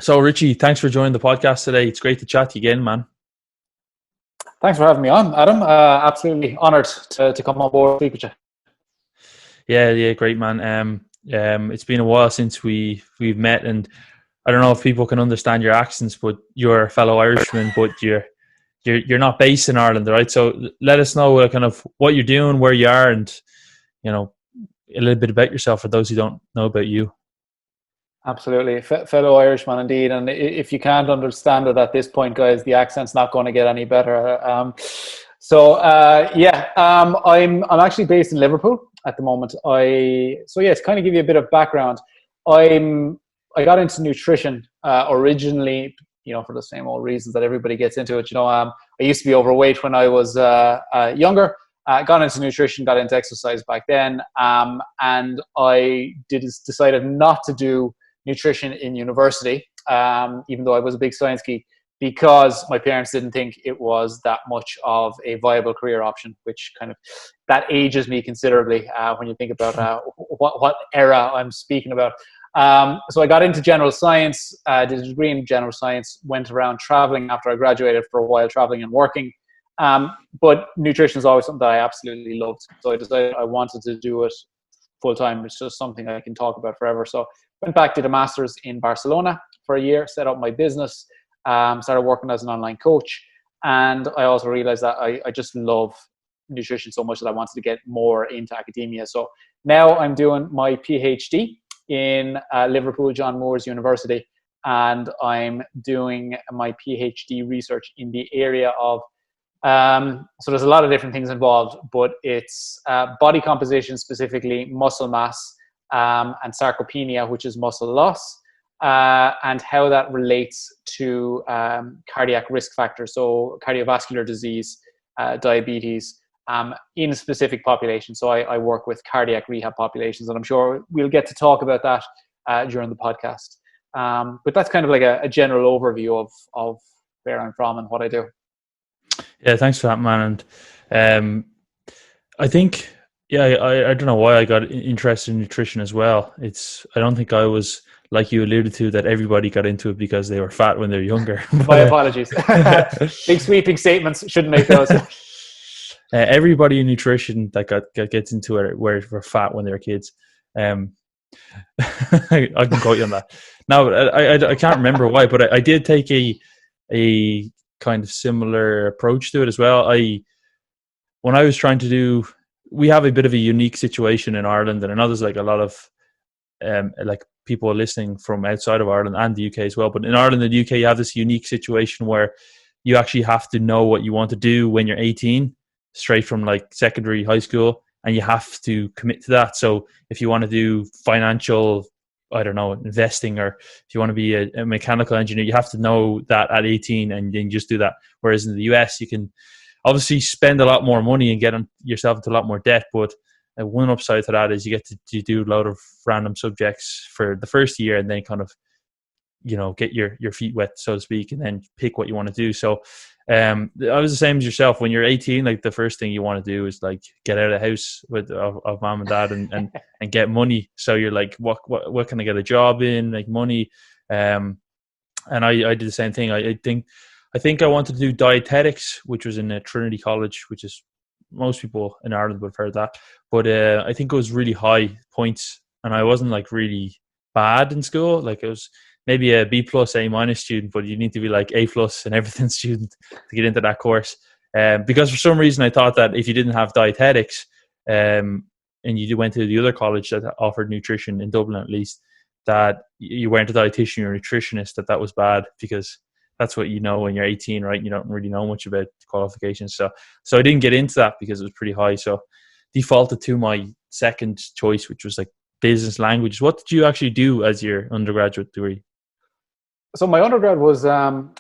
So, Richie, thanks for joining the podcast today. It's great to chat to you again, man. Thanks for having me on, Adam. Absolutely honoured to come on board and speak with you. Yeah, great, man. It's been a while since we've met, and I don't know if people can understand your accents, but you're a fellow Irishman, but you're not based in Ireland, right? So let us know kind of what you're doing, where you are, and a little bit about yourself for those who don't know about you. Absolutely. Fellow Irishman indeed. And if you can't understand it at this point, guys, the accent's not going to get any better. I'm actually based in Liverpool at the moment. To kind of give you a bit of background, I got into nutrition originally, for the same old reasons that everybody gets into it. I used to be overweight when I was younger. Got into nutrition, got into exercise back then, and I decided not to do nutrition in university, even though I was a big science geek, because my parents didn't think it was that much of a viable career option, which kind of that ages me considerably when you think about what era I'm speaking about. So I got into general science, did a degree in general science, went around traveling after I graduated for a while, traveling and working. But nutrition is always something that I absolutely loved. So I decided I wanted to do it full time. It's just something I can talk about forever. So went back, did a master's in Barcelona for a year, set up my business, started working as an online coach. And I also realized that I just love nutrition so much that I wanted to get more into academia. So now I'm doing my PhD in Liverpool, John Moores University. And I'm doing my PhD research in the area of so there's a lot of different things involved, but it's body composition, specifically muscle mass, and sarcopenia, which is muscle loss, and how that relates to cardiac risk factors, so cardiovascular disease, diabetes, in specific populations. So I work with cardiac rehab populations, and I'm sure we'll get to talk about that during the podcast. But that's kind of like a general overview of where I'm from and what I do. Yeah, thanks for that, man. And I think, I don't know why I got interested in nutrition as well. I don't think I was, like you alluded to, that everybody got into it because they were fat when they're younger. My apologies. Big sweeping statements, shouldn't make those. Everybody in nutrition that gets into it were fat when they were kids. I can quote you on that. No, I can't remember why, but I did take a kind of similar approach to it as well. When I was trying to do, we have a bit of a unique situation in Ireland, and I know there's like a lot of like people listening from outside of Ireland and the UK as well. But in Ireland and the UK, you have this unique situation where you actually have to know what you want to do when you're 18, straight from like secondary, high school, and you have to commit to that. So if you want to do financial, I don't know, investing, or if you want to be a mechanical engineer, you have to know that at 18 and then just do that. Whereas in the US, you can obviously spend a lot more money and get yourself into a lot more debt. But one upside to that is you get to do a lot of random subjects for the first year and then kind of, get your feet wet, so to speak, and then pick what you want to do. So I was the same as yourself. When you're 18, like the first thing you want to do is like get out of the house of mom and dad and get money. So you're like, what can I get a job in, make money? And I did the same thing. I think I wanted to do dietetics, which was in a Trinity College, which is, most people in Ireland would have heard that. But I think it was really high points, and I wasn't like really bad in school. Like it was maybe a B plus, A minus student, but you need to be like A plus and everything student to get into that course. Because for some reason I thought that if you didn't have dietetics and you went to the other college that offered nutrition in Dublin, at least, that you weren't a dietitian or a nutritionist, that was bad, because that's what you know when you're 18, right? You don't really know much about qualifications. So I didn't get into that because it was pretty high. So defaulted to my second choice, which was like business languages. What did you actually do as your undergraduate degree? So my undergrad was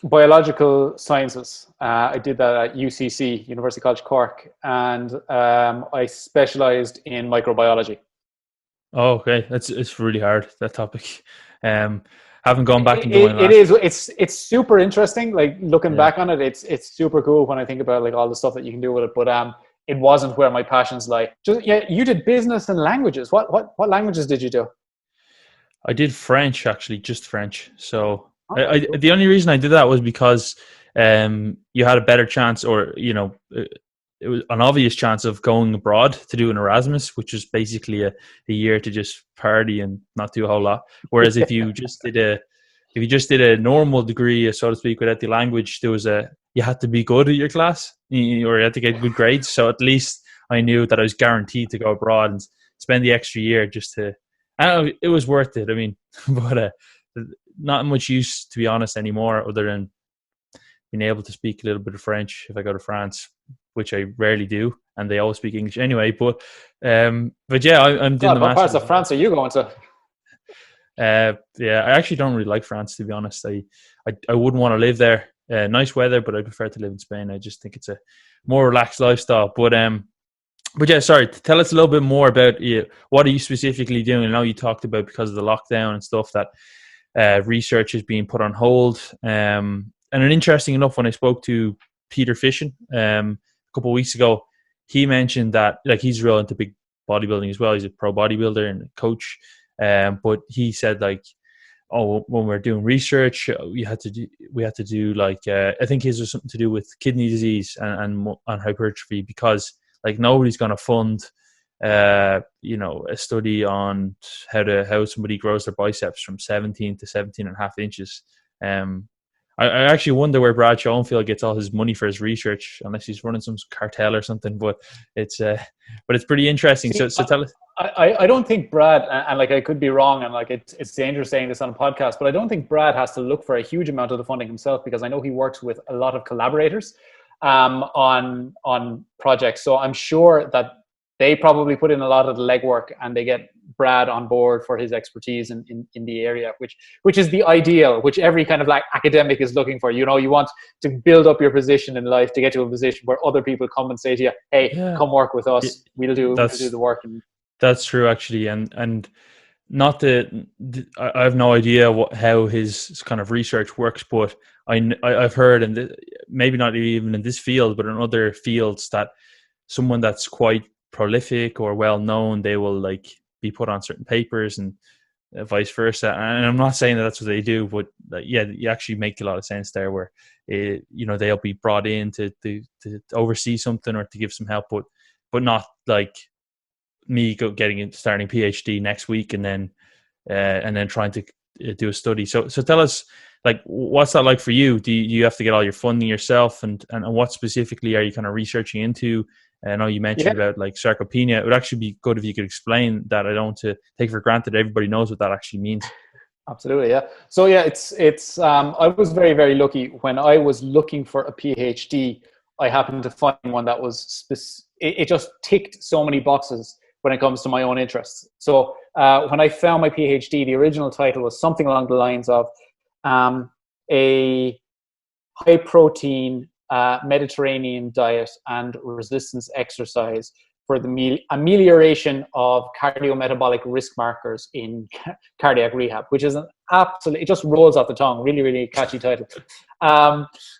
biological sciences. I did that at UCC, University College Cork, and I specialised in microbiology. Oh, okay. It's really hard, that topic. Haven't gone back and doing that. It's super interesting. Like looking back on it, it's super cool when I think about like all the stuff that you can do with it. But it wasn't where my passions lie. You did business and languages. What languages did you do? I did French, actually, just French. So Okay, cool. The only reason I did that was because you had a better chance, or it was an obvious chance of going abroad to do an Erasmus, which was basically a year to just party and not do a whole lot. Whereas if you just did a normal degree, so to speak, without the language, you had to be good at your class, or you had to get good grades. So at least I knew that I was guaranteed to go abroad and spend the extra year just to. I don't know, it was worth it. I mean, but not much use, to be honest, anymore, other than being able to speak a little bit of French if I go to France, which I rarely do, and they always speak English anyway. But yeah, I'm doing God, the what parts masters. of France are you going to? Yeah, I actually don't really like France, to be honest. I wouldn't want to live there. Nice weather, but I prefer to live in Spain. I just think it's a more relaxed lifestyle. But yeah, sorry. Tell us a little bit more about what are you specifically doing? I know you talked about, because of the lockdown and stuff, that research is being put on hold. And interesting enough, when I spoke to Peter Fishin a couple of weeks ago, he mentioned that, like, he's real into big bodybuilding as well. He's a pro bodybuilder and a coach. But he said, like, oh, when we're doing research, we had to do like I think his was something to do with kidney disease and hypertrophy, because like nobody's going to fund a study on how somebody grows their biceps from 17 to 17 and a half inches. I actually wonder where Brad Schoenfield gets all his money for his research, unless he's running some cartel or something. But it's pretty interesting. See, So tell us. I don't think Brad, and like I could be wrong, and like it's dangerous saying this on a podcast, but I don't think Brad has to look for a huge amount of the funding himself, because I know he works with a lot of collaborators on projects. So I'm sure that they probably put in a lot of the legwork, and they get Brad on board for his expertise in the area, which is the ideal, which every kind of like academic is looking for. You want to build up your position in life to get to a position where other people come and say to you, "Hey, come work with us. We'll do the work." That's true, actually, and not I have no idea how his kind of research works, but I've heard, and maybe not even in this field, but in other fields, that someone that's quite prolific or well known, they will like be put on certain papers, and vice versa. And I'm not saying that that's what they do, but yeah, you actually make a lot of sense there, where they'll be brought in to oversee something or to give some help, but not like me starting PhD next week and then trying to do a study. So tell us, like, what's that like for you? Do you have to get all your funding yourself, and what specifically are you kind of researching into? I know you mentioned about like sarcopenia. It would actually be good if you could explain that. I don't want to take for granted everybody knows what that actually means. Absolutely, yeah. So yeah, it's I was very, very lucky when I was looking for a PhD. I happened to find one that was it just ticked so many boxes when it comes to my own interests. So when I found my PhD, the original title was something along the lines of a high protein Mediterranean diet and resistance exercise for the amelioration of cardiometabolic risk markers in cardiac rehab, which is it just rolls off the tongue. Really, really catchy title.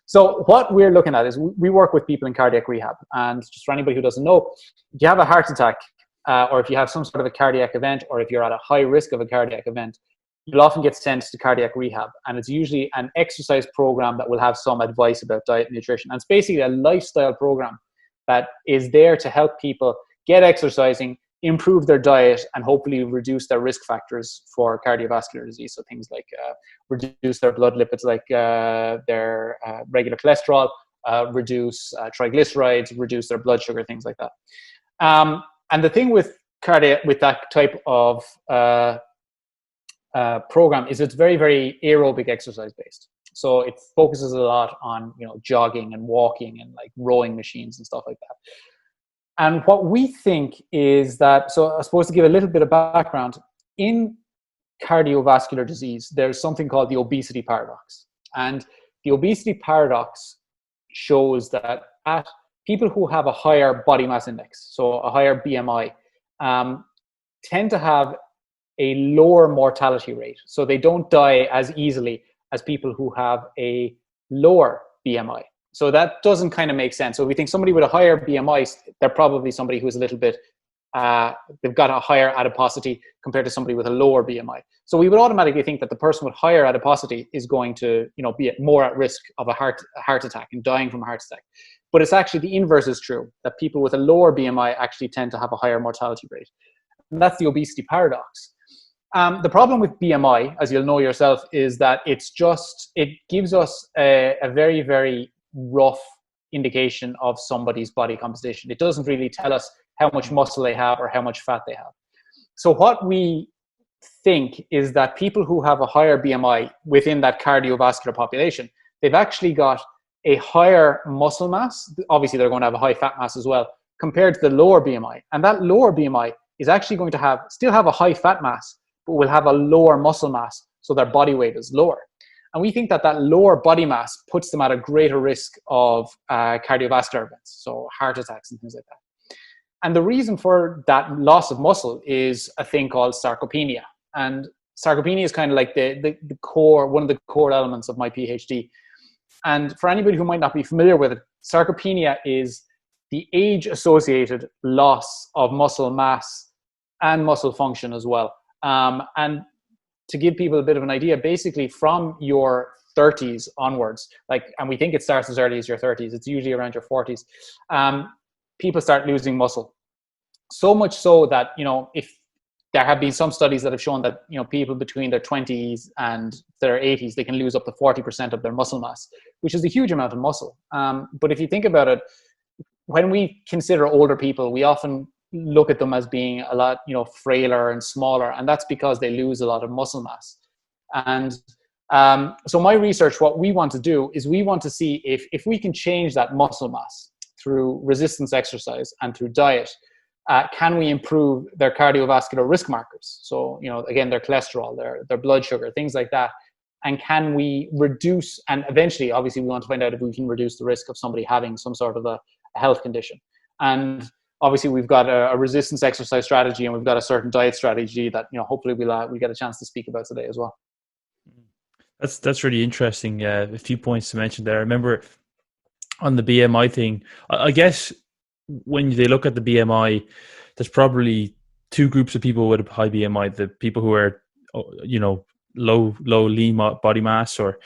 So what we're looking at is we work with people in cardiac rehab. And just for anybody who doesn't know, if you have a heart attack, or if you have some sort of a cardiac event, or if you're at a high risk of a cardiac event, you'll often get sent to cardiac rehab. And it's usually an exercise program that will have some advice about diet and nutrition. And it's basically a lifestyle program that is there to help people get exercising, improve their diet, and hopefully reduce their risk factors for cardiovascular disease. So things like reduce their blood lipids, like their regular cholesterol, reduce triglycerides, reduce their blood sugar, things like that. And the thing with that type of program is it's very, very aerobic exercise based. So it focuses a lot on jogging and walking and like rowing machines and stuff like that. And what we think is that, so I suppose to give a little bit of background, in cardiovascular disease, there's something called the obesity paradox. And the obesity paradox shows that at people who have a higher body mass index, so a higher BMI, tend to have a lower mortality rate. So they don't die as easily as people who have a lower BMI. So that doesn't kind of make sense. So we think somebody with a higher BMI, they're probably somebody who's a little bit they've got a higher adiposity compared to somebody with a lower BMI. So we would automatically think that the person with higher adiposity is going to, be more at risk of a heart attack and dying from a heart attack. But it's actually the inverse is true, that people with a lower BMI actually tend to have a higher mortality rate. And that's the obesity paradox. The problem with BMI, as you'll know yourself, is that it gives us a very, very rough indication of somebody's body composition. It doesn't really tell us how much muscle they have or how much fat they have. So what we think is that people who have a higher BMI within that cardiovascular population, they've actually got a higher muscle mass. Obviously, they're going to have a high fat mass as well compared to the lower BMI. And that lower BMI is actually going to still have a high fat mass, but will have a lower muscle mass, so their body weight is lower. And we think that lower body mass puts them at a greater risk of cardiovascular events, so heart attacks and things like that. And the reason for that loss of muscle is a thing called sarcopenia. And sarcopenia is kind of like the core, one of the core elements of my PhD. And for anybody who might not be familiar with it, sarcopenia is the age-associated loss of muscle mass and muscle function as well. And to give people a bit of an idea, basically from your 30s onwards, and we think it starts as early as your 30s, it's usually around your 40s, people start losing muscle. So much so that, if there have been some studies that have shown that, people between their 20s and their 80s, they can lose up to 40% of their muscle mass, which is a huge amount of muscle. But if you think about it, when we consider older people, we often look at them as being a lot, frailer and smaller, and that's because they lose a lot of muscle mass. And so my research, what we want to do is we want to see if we can change that muscle mass through resistance exercise and through diet, can we improve their cardiovascular risk markers? So, again, their cholesterol, their blood sugar, things like that. And can we reduce, and eventually, obviously, we want to find out if we can reduce the risk of somebody having some sort of a health condition. And obviously, we've got a resistance exercise strategy, and we've got a certain diet strategy that, hopefully we'll get a chance to speak about today as well. That's really interesting. A few points to mention there. I remember on the BMI thing, I guess when they look at the BMI, there's probably two groups of people with a high BMI: the people who are, low lean body mass, or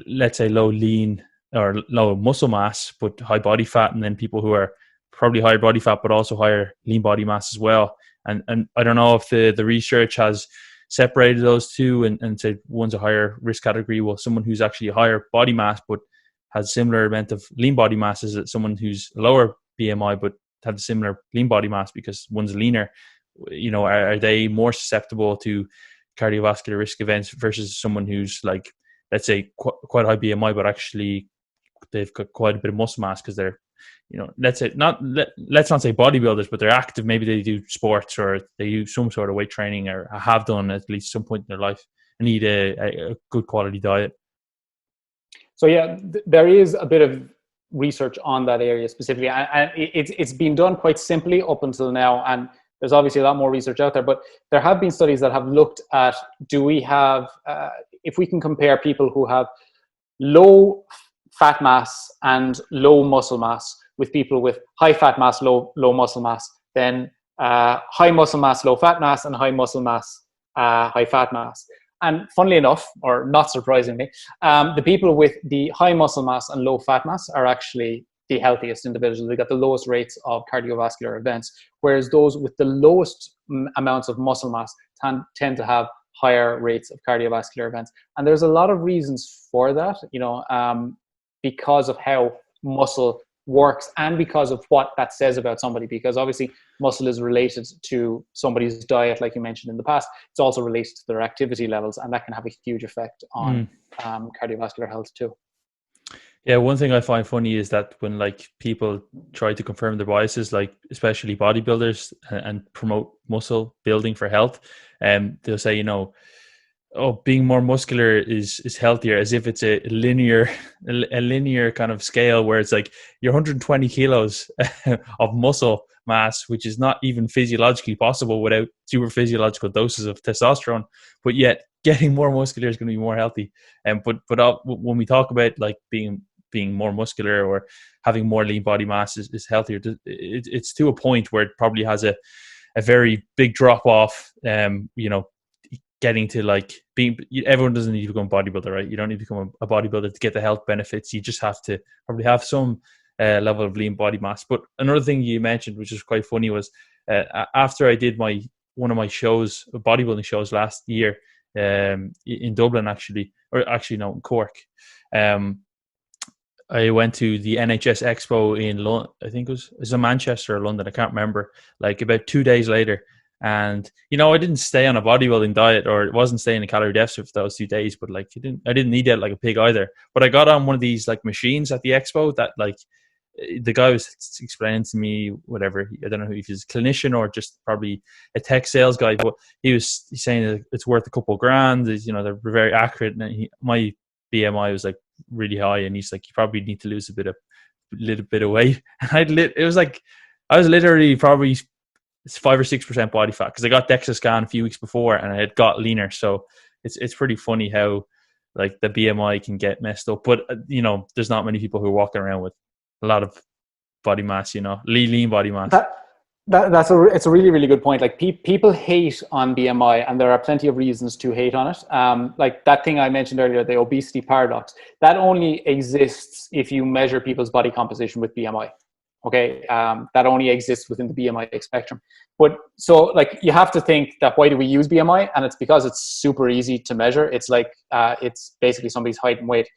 let's say low lean or low muscle mass but high body fat, and then people who are probably higher body fat but also higher lean body mass as well. And I don't know if the research has separated those two and said one's a higher risk category. Well, someone who's actually a higher body mass but has similar amount of lean body mass as someone who's lower BMI but have a similar lean body mass because one's leaner. Are they more susceptible to cardiovascular risk events versus someone who's like, let's say, quite high BMI but actually they've got quite a bit of muscle mass because they're, let's not say bodybuilders, but they're active. Maybe they do sports or they do some sort of weight training or have done at least some point in their life and need a good quality diet. So yeah, there is a bit of research on that area specifically, and it's been done quite simply up until now, and there's obviously a lot more research out there, but there have been studies that have looked at, do we have, if we can compare people who have low fat mass and low muscle mass with people with high fat mass, low muscle mass, then high muscle mass, low fat mass, and high muscle mass, high fat mass. And funnily enough, or not surprisingly, the people with the high muscle mass and low fat mass are actually the healthiest individuals. They got the lowest rates of cardiovascular events, whereas those with the lowest amounts of muscle mass tend to have higher rates of cardiovascular events. And there's a lot of reasons for that, because of how muscle works and because of what that says about somebody, because obviously muscle is related to somebody's diet, like you mentioned in the past. It's also related to their activity levels, and that can have a huge effect on cardiovascular health too. Yeah, one thing I find funny is that when people try to confirm their biases, especially bodybuilders, and promote muscle building for health, they'll say, being more muscular is healthier, as if it's a linear kind of scale where it's like you're 120 kilos of muscle mass, which is not even physiologically possible without super physiological doses of testosterone, but yet getting more muscular is going to be more healthy. But when we talk about being more muscular or having more lean body mass is healthier, it's to a point where it probably has a a very big drop off. Getting to like being, everyone doesn't need to become a bodybuilder, right? You don't need to become a bodybuilder to get the health benefits. You just have to probably have some level of lean body mass. But another thing you mentioned, which is quite funny, was after I did one of my shows, bodybuilding shows last year, in Dublin, in Cork. I went to the NHS Expo in London. I think it was in Manchester or London. I can't remember. Like about 2 days later, and I didn't stay on a bodybuilding diet, or it wasn't staying in a calorie deficit for those 2 days. But like, I didn't need it like a pig either. But I got on one of these like machines at the expo that like the guy was explaining to me, whatever. I don't know if he's a clinician or just probably a tech sales guy, but he's saying that it's worth a couple of grand. They're very accurate. And my BMI was like really high, and he's like, you probably need to lose a little bit of weight. And it was like, I was literally probably 5 or 6% body fat, because I got DEXA scan a few weeks before and I had got leaner. So it's pretty funny how like the BMI can get messed up. But there's not many people who are walking around with a lot of body mass, lean body mass. It's a really, really good point. Like people hate on BMI, and there are plenty of reasons to hate on it. Like that thing I mentioned earlier, the obesity paradox, that only exists if you measure people's body composition with BMI. Okay, that only exists within the BMI spectrum. But so like you have to think that, why do we use BMI? And it's because it's super easy to measure. It's like it's basically somebody's height and weight.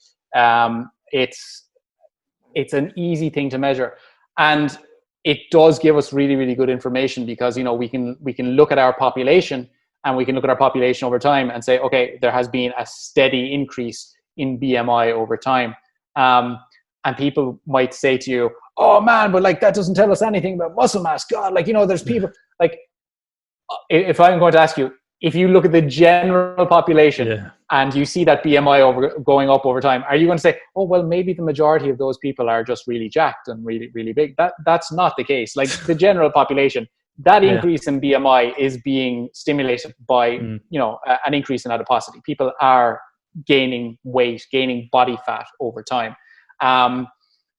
It's an easy thing to measure, and it does give us really, really good information, because we can look at our population, and we can look at our population over time and say, okay, there has been a steady increase in BMI over time. And people might say to you, oh man, but like that doesn't tell us anything about muscle mass. God, like, there's people like, if I'm going to ask you, if you look at the general population and you see that BMI going up over time, are you going to say, oh, well, maybe the majority of those people are just really jacked and really, really big? That's not the case. Like the general population, that increase in BMI is being stimulated by, an increase in adiposity. People are gaining weight, gaining body fat over time.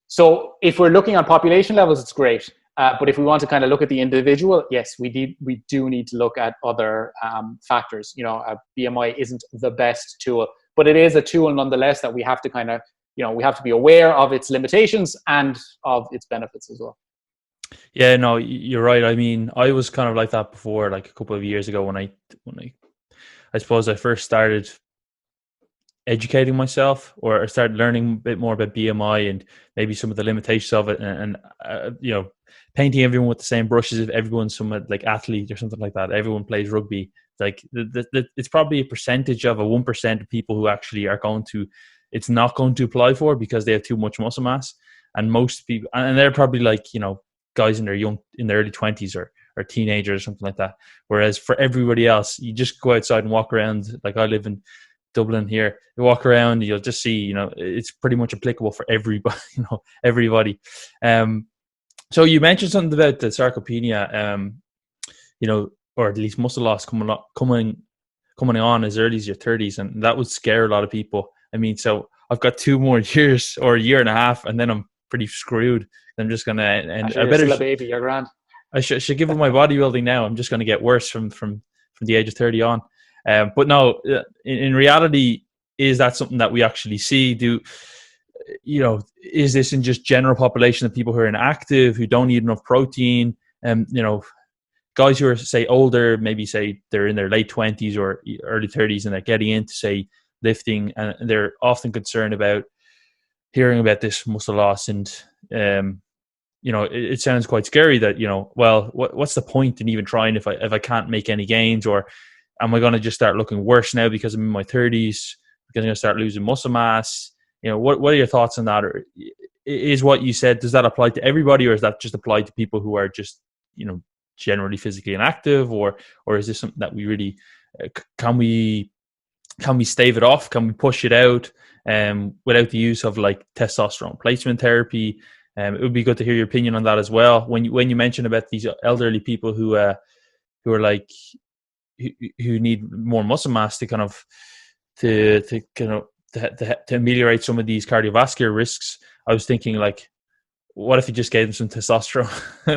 So if we're looking on population levels, it's great. But if we want to kind of look at the individual, yes, we do need to look at other factors. BMI isn't the best tool, but it is a tool nonetheless that we have to kind of, we have to be aware of its limitations and of its benefits as well. Yeah, no, you're right. I mean, I was kind of like that before, like a couple of years ago when I suppose I first started educating myself, or I started learning a bit more about BMI and maybe some of the limitations of it, and painting everyone with the same brushes. If everyone's some like athlete or something like that, everyone plays rugby. Like it's probably a percentage of 1% of people who actually are it's not going to apply for, because they have too much muscle mass. And most people, and they're probably like, guys in their early 20s or teenagers or something like that. Whereas for everybody else, you just go outside and walk around. Like I live in Dublin here, you walk around, you'll just see, it's pretty much applicable for everybody, everybody. So you mentioned something about the sarcopenia, or at least muscle loss coming on as early as your 30s, and that would scare a lot of people. I mean, so I've got 2 more years or a year and a half, and then I'm pretty screwed. I'm just gonna end. I better, still a baby, you're grand. I should give up my bodybuilding now. I'm just gonna get worse from the age of 30 on. But no, in reality, is that something that we actually see? Is this in just general population of people who are inactive, who don't need enough protein? Guys who are, say, older, maybe say they're in their late 20s or early 30s, and they're getting into, say, lifting, and they're often concerned about hearing about this muscle loss. And, it sounds quite scary that, well, what's the point in even trying if I can't make any gains? Or am I going to just start looking worse now because I'm in my 30s, because I'm going to start losing muscle mass? What are your thoughts on that? Or is what you said, does that apply to everybody, or is that just applied to people who are just, generally physically inactive? Or is this something that we really, can we stave it off? Can we push it out without the use of like testosterone placement therapy? It would be good to hear your opinion on that as well. When you mentioned about these elderly people who are like, who need more muscle mass to kind of to ameliorate some of these cardiovascular risks, I was thinking like, what if you just gave them some testosterone?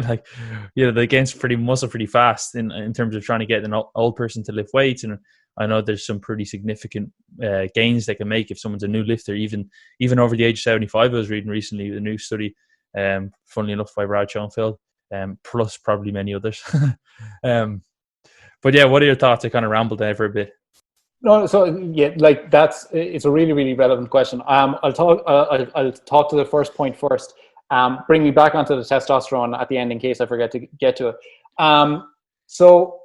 Like, they gain pretty muscle pretty fast in terms of trying to get an old person to lift weights. And I know there's some pretty significant gains they can make if someone's a new lifter, even over the age of 75. I was reading recently a new study, funnily enough, by Brad Schoenfeld, plus probably many others. But yeah, what are your thoughts? I kind of rambled there for a bit. No, so yeah, like it's a really, really relevant question. I'll talk to the first point first. Bring me back onto the testosterone at the end in case I forget to get to it. So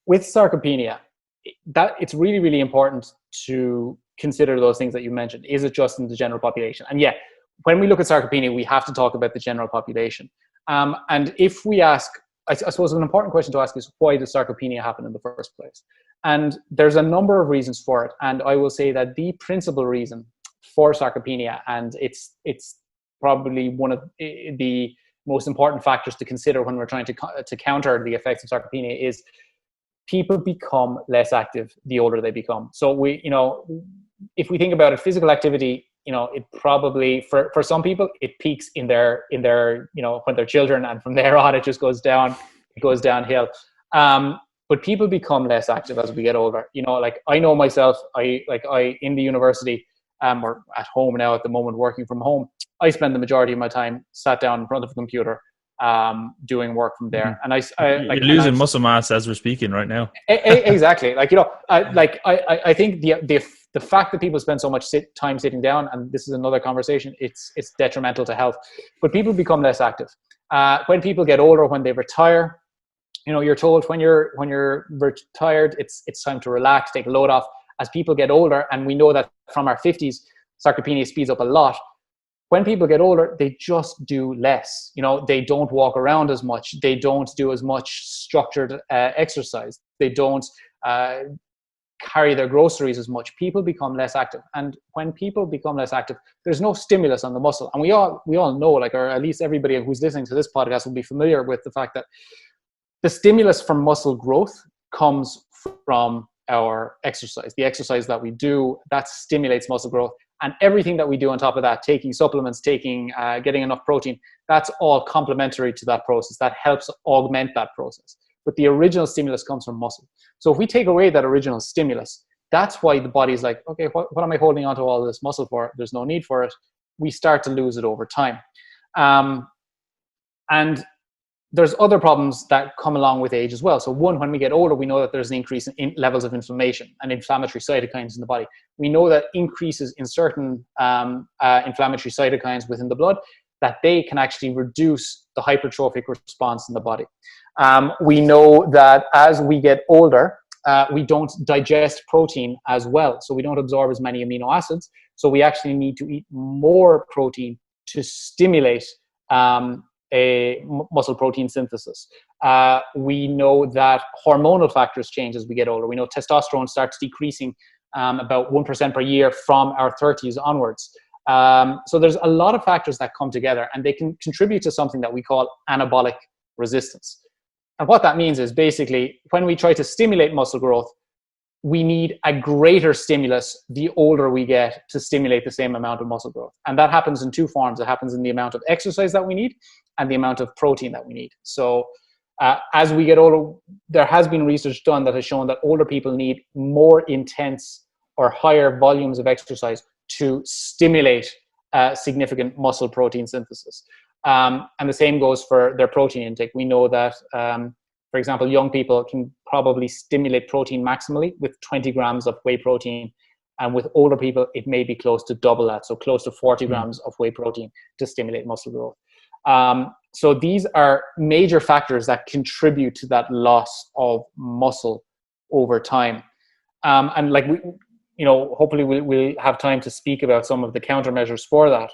with sarcopenia, that it's really, really important to consider those things that you mentioned. Is it just in the general population? And yeah, when we look at sarcopenia, we have to talk about the general population. And if we ask, I suppose an important question to ask is, why does sarcopenia happen in the first place? And there's a number of reasons for it. And I will say that the principal reason for sarcopenia, and it's probably one of the most important factors to consider when we're trying to counter the effects of sarcopenia, is people become less active the older they become. So if we think about it, physical activity, it probably for some people it peaks in their when they're children, and from there on it just goes downhill. But people become less active as we get older. Like I know myself, I in the university, or at home now at the moment, working from home, I spend the majority of my time sat down in front of a computer, doing work from there. And you're losing muscle mass as we're speaking right now. Exactly. I think the fact that people spend so much time sitting down, and this is another conversation, it's detrimental to health. But people become less active. When people get older, when they retire, you're told when you're retired, it's time to relax, take a load off. As people get older, and we know that from our 50s, sarcopenia speeds up a lot. When people get older, they just do less. They don't walk around as much. They don't do as much structured exercise. They don't carry their groceries as much. People become less active. And when people become less active, there's no stimulus on the muscle. And we all know, or at least everybody who's listening to this podcast will be familiar with the fact that the stimulus from muscle growth comes from our exercise. The exercise that we do, that stimulates muscle growth. And everything that we do on top of that, taking supplements, getting enough protein, that's all complementary to that process. That helps augment that process. But the original stimulus comes from muscle. So if we take away that original stimulus, that's why the body's like, okay, what am I holding onto all this muscle for? There's no need for it. We start to lose it over time. And there's other problems that come along with age as well. So one, when we get older, we know that there's an increase in levels of inflammation and inflammatory cytokines in the body. We know that increases in certain inflammatory cytokines within the blood, that they can actually reduce the hypertrophic response in the body. We know that as we get older, we don't digest protein as well. So we don't absorb as many amino acids. So we actually need to eat more protein to stimulate a muscle protein synthesis. We know that hormonal factors change as we get older. We know testosterone starts decreasing about 1% per year from our 30s onwards. So there's a lot of factors that come together, and they can contribute to something that we call anabolic resistance. And what that means is basically when we try to stimulate muscle growth, we need a greater stimulus the older we get to stimulate the same amount of muscle growth. And that happens in two forms. It happens in the amount of exercise that we need and the amount of protein that we need. So as we get older, there has been research done that has shown that older people need more intense or higher volumes of exercise to stimulate significant muscle protein synthesis. And the same goes for their protein intake. We know that, for example, young people can probably stimulate protein maximally with 20 grams of whey protein. And with older people, it may be close to double that. So close to 40 grams of whey protein to stimulate muscle growth. So these are major factors that contribute to that loss of muscle over time. And like hopefully we'll have time to speak about some of the countermeasures for that.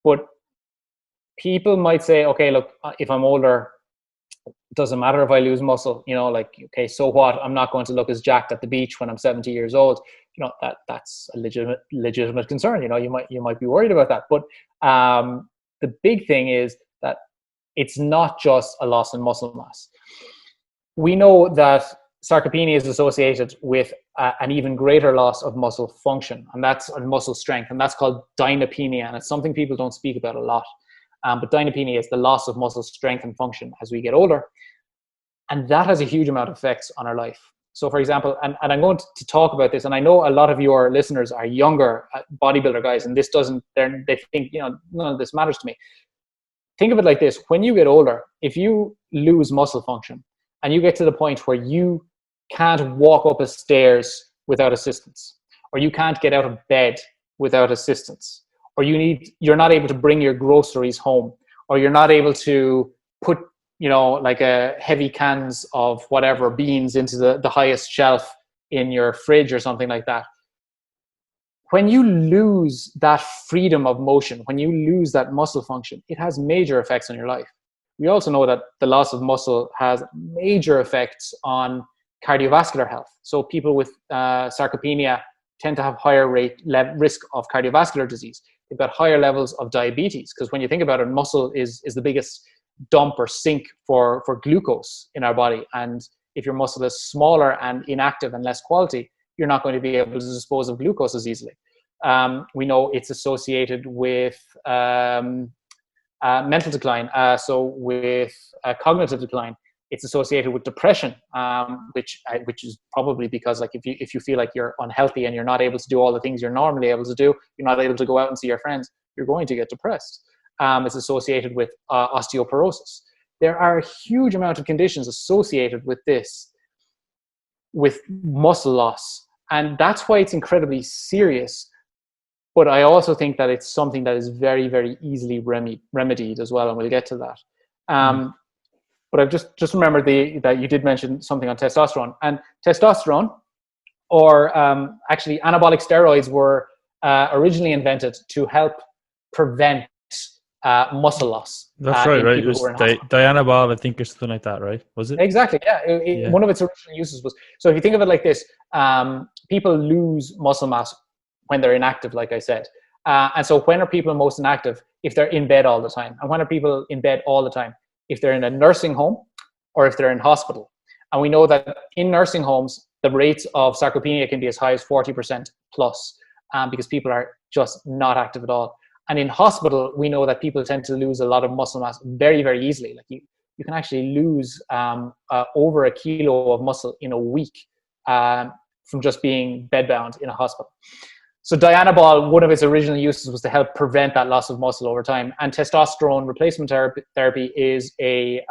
But people might say, okay, look, if I'm older, it doesn't matter if I lose muscle, okay, so what? I'm not going to look as jacked at the beach when I'm 70 years old. That's a legitimate concern. You might be worried about that. But the big thing is that it's not just a loss in muscle mass. We know that sarcopenia is associated with an even greater loss of muscle function, and that's muscle strength, and that's called dynapenia, and it's something people don't speak about a lot. But dynapenia is the loss of muscle strength and function as we get older. And that has a huge amount of effects on our life. So for example, and I'm going to talk about this, and I know a lot of your listeners are younger bodybuilder guys, and this doesn't, they think, none of this matters to me. Think of it like this. When you get older, if you lose muscle function and you get to the point where you can't walk up a stairs without assistance, or you can't get out of bed without assistance, or you're not able to bring your groceries home, or you're not able to put, like a heavy cans of whatever beans into the highest shelf in your fridge or something like that. When you lose that freedom of motion, when you lose that muscle function, it has major effects on your life. We also know that the loss of muscle has major effects on cardiovascular health. So people with sarcopenia tend to have higher risk of cardiovascular disease. They've got higher levels of diabetes, because when you think about it, muscle is the biggest dump or sink for glucose in our body. And if your muscle is smaller and inactive and less quality, you're not going to be able to dispose of glucose as easily. We know it's associated with mental decline. So with cognitive decline, it's associated with depression, which is probably because, like, if you feel like you're unhealthy and you're not able to do all the things you're normally able to do, you're not able to go out and see your friends, you're going to get depressed. It's associated with osteoporosis. There are a huge amount of conditions associated with this, with muscle loss. And that's why it's incredibly serious. But I also think that it's something that is very, very easily remedied as well. And we'll get to that. But I've just remembered that you did mention something on testosterone. And testosterone, or actually anabolic steroids, were originally invented to help prevent muscle loss. That's right. It was Dianabol, I think, or something like that, right? Was it? Exactly. Yeah. One of its original uses was, so if you think of it like this, people lose muscle mass when they're inactive, like I said. And so when are people most inactive? If they're in bed all the time. And when are people in bed all the time? If they're in a nursing home or if they're in hospital. And we know that in nursing homes, the rates of sarcopenia can be as high as 40% plus, because people are just not active at all. And in hospital, we know that people tend to lose a lot of muscle mass very, very easily. Like you can actually lose over a kilo of muscle in a week from just being bedbound in a hospital. So Dianabol, one of its original uses was to help prevent that loss of muscle over time. And testosterone replacement therapy is a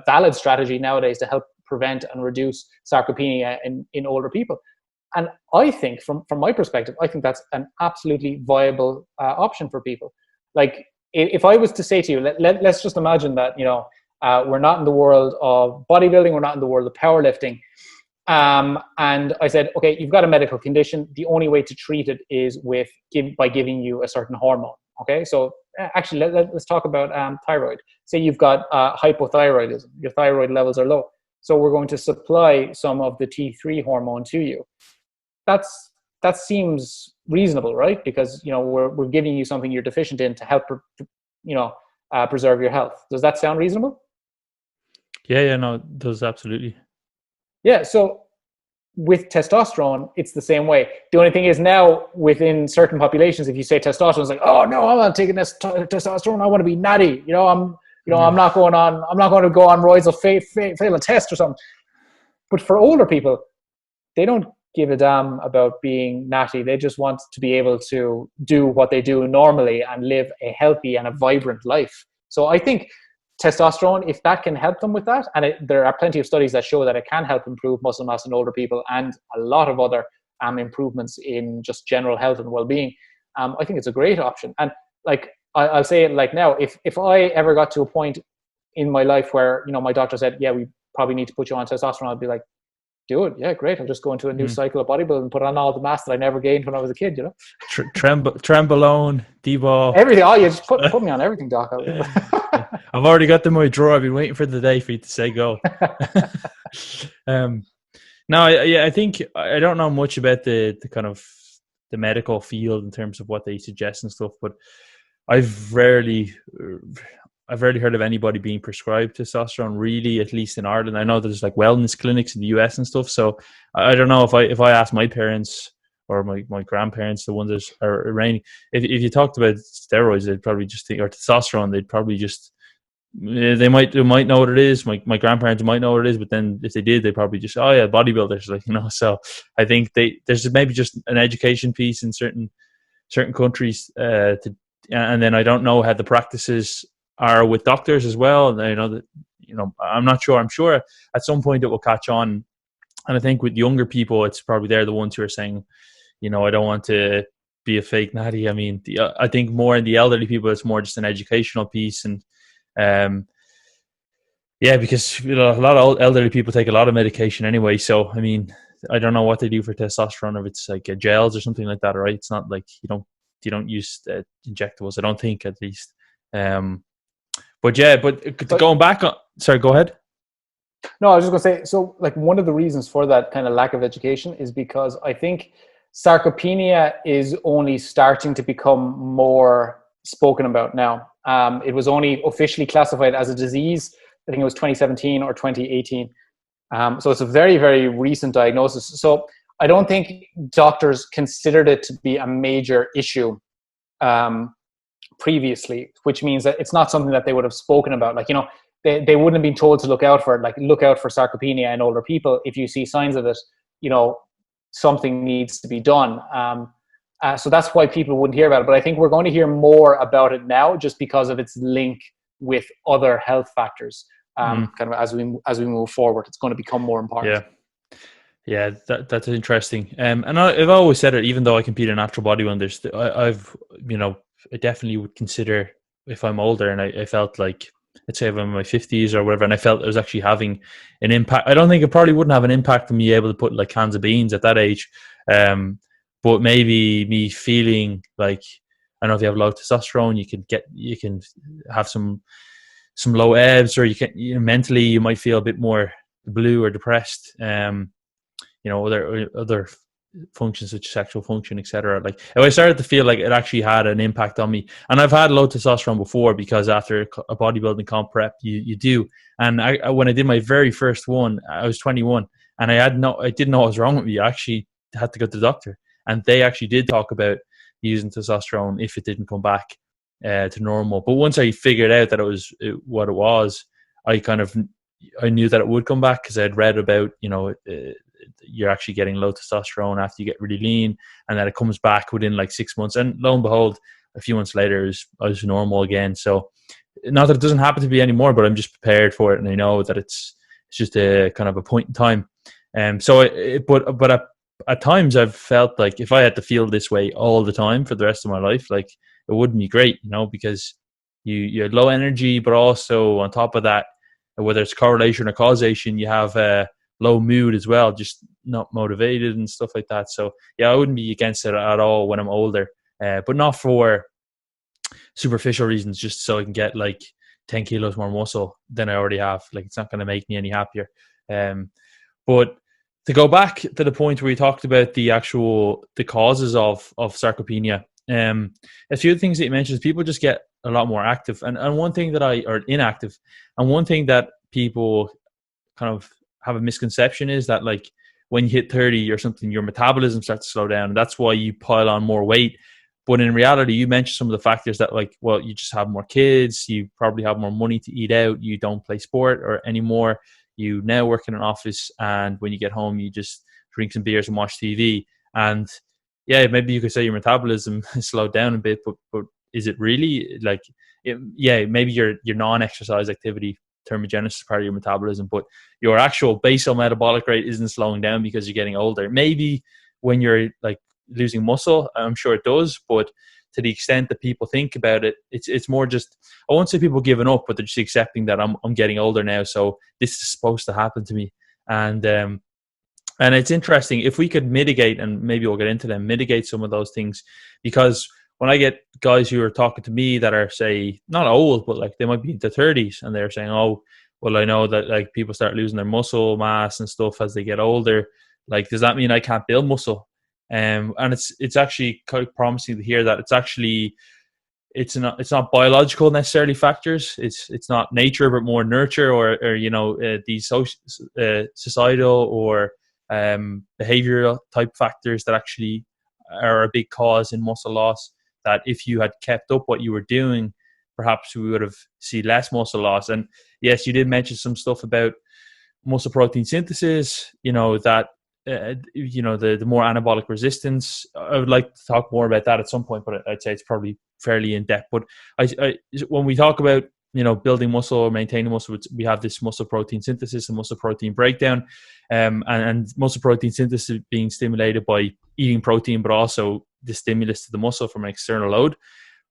valid strategy nowadays to help prevent and reduce sarcopenia in older people. And I think, from my perspective, I think that's an absolutely viable option for people. Like, if I was to say to you, let's just imagine that, we're not in the world of bodybuilding, we're not in the world of powerlifting. And I said, okay, you've got a medical condition. The only way to treat it is by giving you a certain hormone. Okay, so actually, let's talk about thyroid. Say you've got hypothyroidism. Your thyroid levels are low. So we're going to supply some of the T3 hormone to you. That seems reasonable, right? Because we're giving you something you're deficient in to help preserve your health. Does that sound reasonable? Yeah, no, it does, absolutely. Yeah, so with testosterone, it's the same way. The only thing is, now within certain populations, if you say testosterone, it's like, oh no, I'm not taking this testosterone. I want to be natty. I'm not going to go on roids or fail a test or something. But for older people, they don't give a damn about being natty. They just want to be able to do what they do normally and live a healthy and a vibrant life. So I think testosterone, if that can help them with that, and there are plenty of studies that show that it can help improve muscle mass in older people, and a lot of other improvements in just general health and well-being, I think it's a great option. And like I'll say it like now, if I ever got to a point in my life where my doctor said, yeah, we probably need to put you on testosterone, I'd be like, do it. Yeah, great. I'll just go into a new cycle of bodybuilding and put on all the mass that I never gained when I was a kid, Trembolone, D-ball. Everything. Oh, you just put me on everything, Doc. I've already got them in my drawer. I've been waiting for the day for you to say go. I think I don't know much about the kind of the medical field in terms of what they suggest and stuff, but I've rarely heard of anybody being prescribed testosterone, really, at least in Ireland. I know there's like wellness clinics in the US and stuff. So I don't know if I asked my parents or my grandparents, the ones that are around. If you talked about steroids, they'd probably just think, or testosterone, they'd probably just, they might know what it is. My grandparents might know what it is, but then if they did, they probably just, oh yeah, bodybuilders, like, you know. So I think there's maybe just an education piece in certain countries, and then I don't know how the practices are with doctors as well. And I know that, you know, I'm not sure. I'm sure at some point it will catch on. And I think with younger people, it's probably they're the ones who are saying, you know, I don't want to be a fake natty. I mean, I think more in the elderly people, it's more just an educational piece. And yeah, because, you know, a lot of elderly people take a lot of medication anyway. So, I mean, I don't know what they do for testosterone, if it's like gels or something like that, right? It's not like you don't use injectables, I don't think, at least. But yeah, but going back on, sorry, go ahead. No, I was just going to say, so like one of the reasons for that kind of lack of education is because I think sarcopenia is only starting to become more spoken about now. It was only officially classified as a disease, I think it was 2017 or 2018. So it's a very, very recent diagnosis. So I don't think doctors considered it to be a major issue previously, which means that it's not something that they would have spoken about. Like, you know, they wouldn't have been told to look out for it, like look out for sarcopenia in older people. If you see signs of it, you know, something needs to be done. So that's why people wouldn't hear about it. But I think we're going to hear more about it now, just because of its link with other health factors. Kind of as we move forward, it's going to become more important. Yeah, that's interesting. And I've always said it, even though I compete in natural bodybuilding, I definitely would consider, if I'm older and I felt like, let's say I'm in my 50s or whatever, and I felt it was actually having an impact. I don't think it probably wouldn't have an impact on me able to put like cans of beans at that age. But maybe me feeling like, I don't know, if you have low testosterone, you can have some low ebbs, or mentally you might feel a bit more blue or depressed. Other functions such as sexual function, etc. Like, I started to feel like it actually had an impact on me. And I've had low testosterone before, because after a bodybuilding comp prep, you do. And when I did my very first one, I was 21, and I didn't know what was wrong with me. I actually had to go to the doctor, and they actually did talk about using testosterone if it didn't come back to normal. But once I figured out that it was what it was, I knew that it would come back, because I had read about, you're actually getting low testosterone after you get really lean, and that it comes back within like 6 months. And lo and behold, a few months later, I was normal again. So not that it doesn't happen to me anymore, but I'm just prepared for it, and I know that it's just a kind of a point in time. But at times I've felt like if I had to feel this way all the time for the rest of my life, like, it wouldn't be great, because you had low energy, but also on top of that, whether it's correlation or causation, you have low mood as well, just not motivated and stuff like that. So yeah, I wouldn't be against it at all when I'm older, but not for superficial reasons, just so I can get like 10 kilos more muscle than I already have. Like, it's not going to make me any happier. But to go back to the point where we talked about the causes of sarcopenia, a few things that you mentioned is people just get a lot more active, and one thing or inactive, and one thing that people kind of have a misconception is that, like, when you hit 30 or something, your metabolism starts to slow down, and that's why you pile on more weight. But in reality, you mentioned some of the factors that, like, well, you just have more kids, you probably have more money to eat out, you don't play sport or anymore, you now work in an office, and when you get home, you just drink some beers and watch TV. And yeah, maybe you could say your metabolism has slowed down a bit, but is it really? Like, maybe your non-exercise activity, thermogenesis, is part of your metabolism, but your actual basal metabolic rate isn't slowing down because you're getting older. Maybe when you're like losing muscle, I'm sure it does, but to the extent that people think about it, it's more just, I won't say people giving up, but they're just accepting that I'm getting older now, so this is supposed to happen to me. And it's interesting if we could mitigate, and maybe we'll get into them, mitigate some of those things, because when I get guys who are talking to me that are, say, not old, but like they might be in their 30s, and they're saying, oh, well, I know that like people start losing their muscle mass and stuff as they get older. Like, does that mean I can't build muscle? And it's actually quite promising to hear that it's not biological necessarily factors. It's not nature, but more nurture, or these societal or behavioral type factors that actually are a big cause in muscle loss, that if you had kept up what you were doing, perhaps we would have seen less muscle loss. And yes, you did mention some stuff about muscle protein synthesis, that the more anabolic resistance. I would like to talk more about that at some point, but I'd say it's probably fairly in depth. But when we talk about building muscle or maintaining muscle, we have this muscle protein synthesis and muscle protein breakdown, and muscle protein synthesis being stimulated by eating protein, but also the stimulus to the muscle from an external load.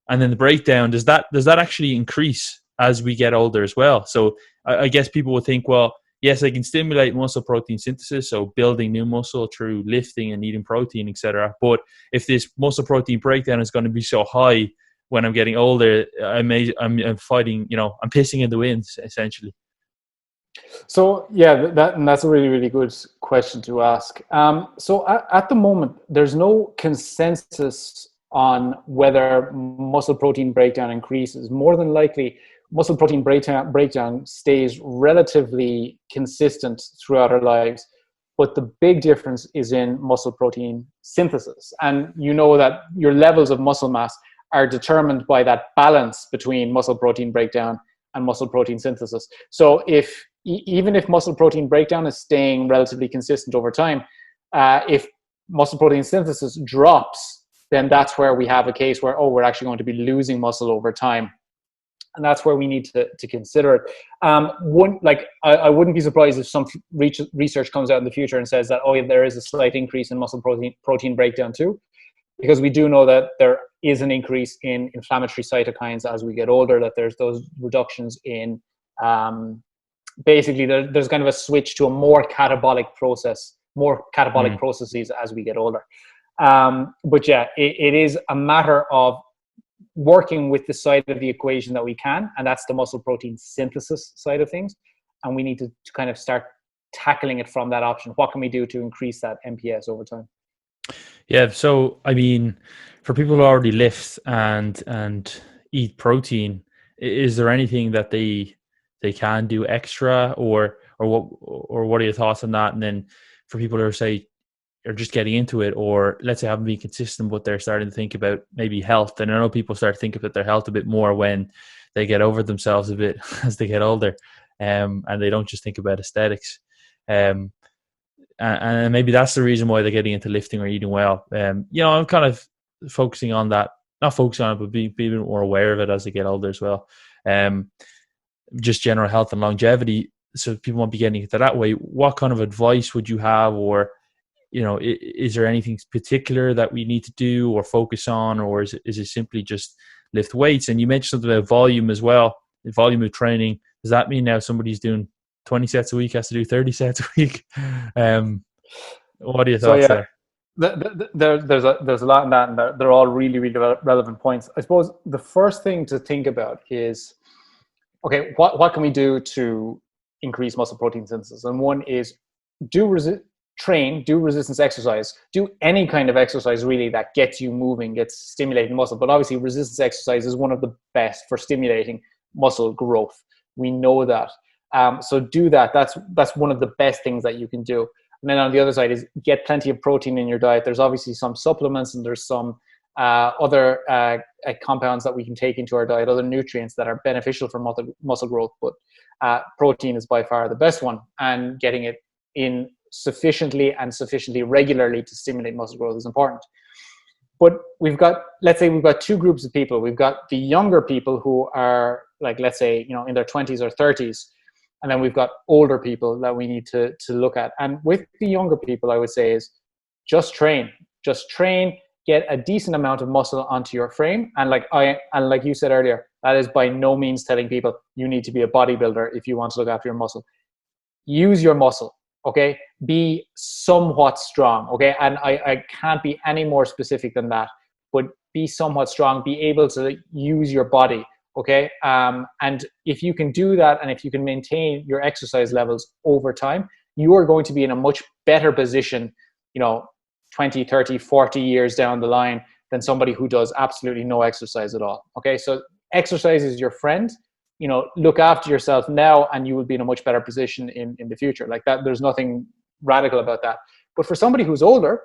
And then the breakdown, does that actually increase as we get older as well? So I guess people would think, well, yes, I can stimulate muscle protein synthesis, so building new muscle through lifting and eating protein, etc. But if this muscle protein breakdown is going to be so high when I'm getting older, I'm fighting, I'm pissing in the wind, essentially. So yeah, that's a really, really good question to ask. So at the moment, there's no consensus on whether muscle protein breakdown increases. More than likely, muscle protein breakdown stays relatively consistent throughout our lives, but the big difference is in muscle protein synthesis. And you know that your levels of muscle mass are determined by that balance between muscle protein breakdown and muscle protein synthesis. So even if muscle protein breakdown is staying relatively consistent over time, if muscle protein synthesis drops, then that's where we have a case where, we're actually going to be losing muscle over time. And that's where we need to consider it. I wouldn't be surprised if some research comes out in the future and says that, there is a slight increase in muscle protein breakdown too, because we do know that there is an increase in inflammatory cytokines as we get older, that there's those reductions in, basically there's kind of a switch to a more catabolic processes as we get older. But yeah, it is a matter of working with the side of the equation that we can, and that's the muscle protein synthesis side of things. And we need to kind of start tackling it from that option. What can we do to increase that MPS over time? Yeah, so I mean, for people who already lift and eat protein, is there anything that they can do extra, or what are your thoughts on that? And then for people who are just getting into it, or let's say haven't been consistent, but they're starting to think about maybe health. And I know people start thinking about their health a bit more when they get over themselves a bit as they get older, and they don't just think about aesthetics. And maybe that's the reason why they're getting into lifting or eating well. I'm kind of focusing on that, not focusing on it, but be a bit more aware of it as they get older as well. Just general health and longevity. So people won't be getting into that way. What kind of advice would you have, or is there anything particular that we need to do or focus on, or is it simply just lift weights? And you mentioned something about volume as well, the volume of training. Does that mean now somebody's doing 20 sets a week has to do 30 sets a week? What are your thoughts there? There's a lot in that, and they're all really, really relevant points. I suppose the first thing to think about is, okay, what can we do to increase muscle protein synthesis? And one is do resistance exercise, do any kind of exercise really that gets you moving, gets stimulating muscle. But obviously resistance exercise is one of the best for stimulating muscle growth. We know that. So do that. That's one of the best things that you can do. And then on the other side is get plenty of protein in your diet. There's obviously some supplements, and there's some other compounds that we can take into our diet, other nutrients that are beneficial for muscle growth. But protein is by far the best one, and getting it in sufficiently regularly to stimulate muscle growth is important. But let's say we've got two groups of people. We've got the younger people who are let's say, in their 20s or 30s. And then we've got older people that we need to look at. And with the younger people, I would say is just train, get a decent amount of muscle onto your frame. And like you said earlier, that is by no means telling people you need to be a bodybuilder if you want to look after your muscle. Use your muscle, okay? Be somewhat strong, okay? And I can't be any more specific than that, but be somewhat strong, be able to use your body, okay? And if you can do that, and if you can maintain your exercise levels over time, you are going to be in a much better position, 20, 30, 40 years down the line than somebody who does absolutely no exercise at all, okay? So exercise is your friend. Look after yourself now, and you will be in a much better position in the future. Like that, there's nothing radical about that. But for somebody who's older,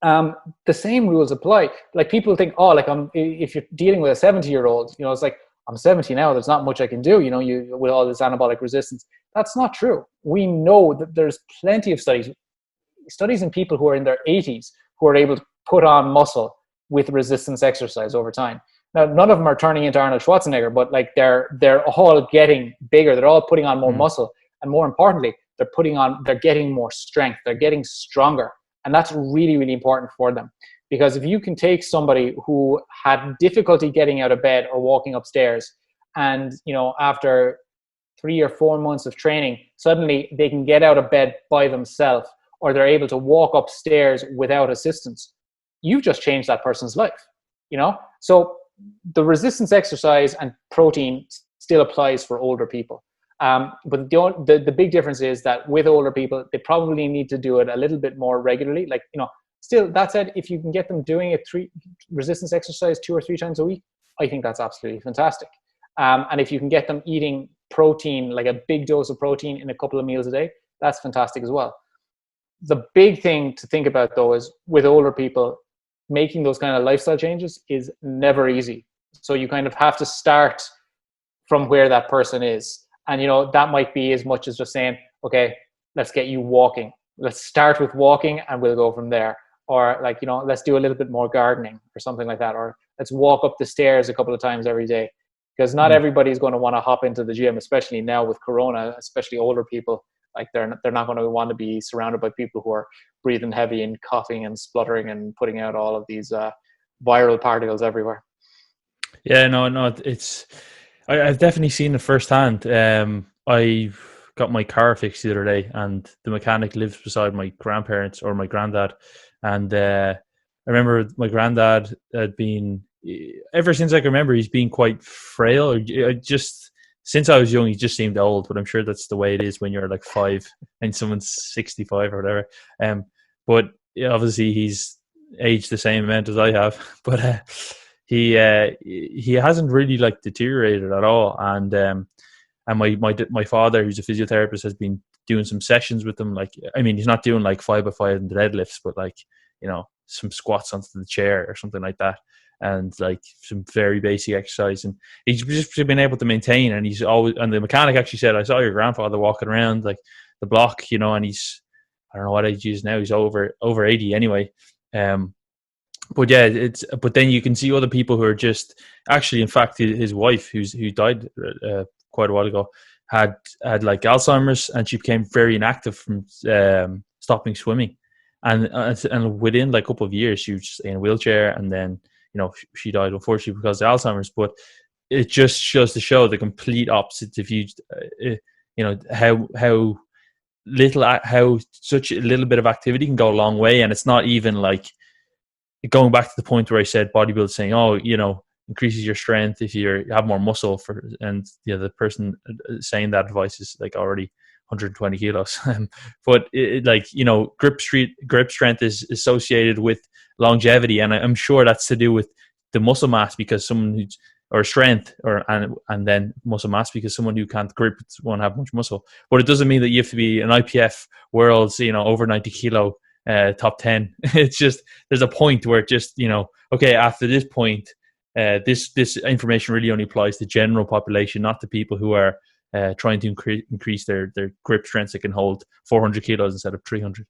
The same rules apply. Like people think, oh, like if you're dealing with a 70-year-old, you know, it's like, I'm 70 now, there's not much I can do, you know, with all this anabolic resistance. That's not true. We know that there's plenty of studies in people who are in their 80s who are able to put on muscle with resistance exercise over time. Now, none of them are turning into Arnold Schwarzenegger, but like they're all getting bigger. They're all putting on more muscle, and more importantly, they're getting more strength. They're getting stronger, and that's really, really important for them. Because if you can take somebody who had difficulty getting out of bed or walking upstairs, and you know, after 3 or 4 months of training, suddenly they can get out of bed by themselves, or they're able to walk upstairs without assistance, you've just changed that person's life, you know? So the resistance exercise and protein still applies for older people. But the big difference is that with older people, they probably need to do it a little bit more regularly. Like, you know, still, that said, if you can get them doing resistance exercise 2 or 3 times a week, I think that's absolutely fantastic. And if you can get them eating protein, like a big dose of protein in a couple of meals a day, that's fantastic as well. The big thing to think about, though, is with older people, making those kind of lifestyle changes is never easy. So you kind of have to start from where that person is. And, you know, that might be as much as just saying, okay, let's get you walking. Let's start with walking and we'll go from there. Or like, you know, let's do a little bit more gardening or something like that. Or let's walk up the stairs a couple of times every day. Because not everybody's going to want to hop into the gym, especially now with Corona, especially older people. Like they're not going to want to be surrounded by people who are breathing heavy and coughing and spluttering and putting out all of these viral particles everywhere. Yeah, no, I've definitely seen it firsthand. I got my car fixed the other day, and the mechanic lives beside my grandparents or my granddad. And I remember my granddad had been, ever since I can remember, he's been quite frail. Since I was young, he just seemed old, but I'm sure that's the way it is when you're like 5 and someone's 65 or whatever. But yeah, obviously he's aged the same amount as I have, but he hasn't really like deteriorated at all. And my father, who's a physiotherapist, has been doing some sessions with him. Like, I mean, he's not doing like 5x5 in the deadlifts, but like, you know, some squats onto the chair or something like that. And like some very basic exercise, and he's just been able to maintain. And he's always, and the mechanic actually said, I saw your grandfather walking around like the block, you know, and he's, I don't know what age he is now, he's over 80 anyway. But yeah, but then you can see other people who are just, actually, in fact, his wife, who died quite a while ago, had like Alzheimer's, and she became very inactive from stopping swimming, and within like a couple of years she was just in a wheelchair, and then, you know, she died unfortunately because of Alzheimer's. But it just shows to show the complete opposite. If you know how such a little bit of activity can go a long way. And it's not even like, going back to the point where I said bodybuilding saying, oh, you know, increases your strength if you have more muscle, and you know, the person saying that advice is like already 120 kilos. But like, you know, grip strength is associated with longevity, and I'm sure that's to do with the muscle mass, because someone who's, or strength, and then muscle mass, because someone who can't grip won't have much muscle. But it doesn't mean that you have to be an IPF world's, you know, over 90 kilo top 10. It's just, there's a point where it just, you know, okay, after this point, this information really only applies to general population, not to people who are trying to increase their grip strengths that can hold 400 kilos instead of 300.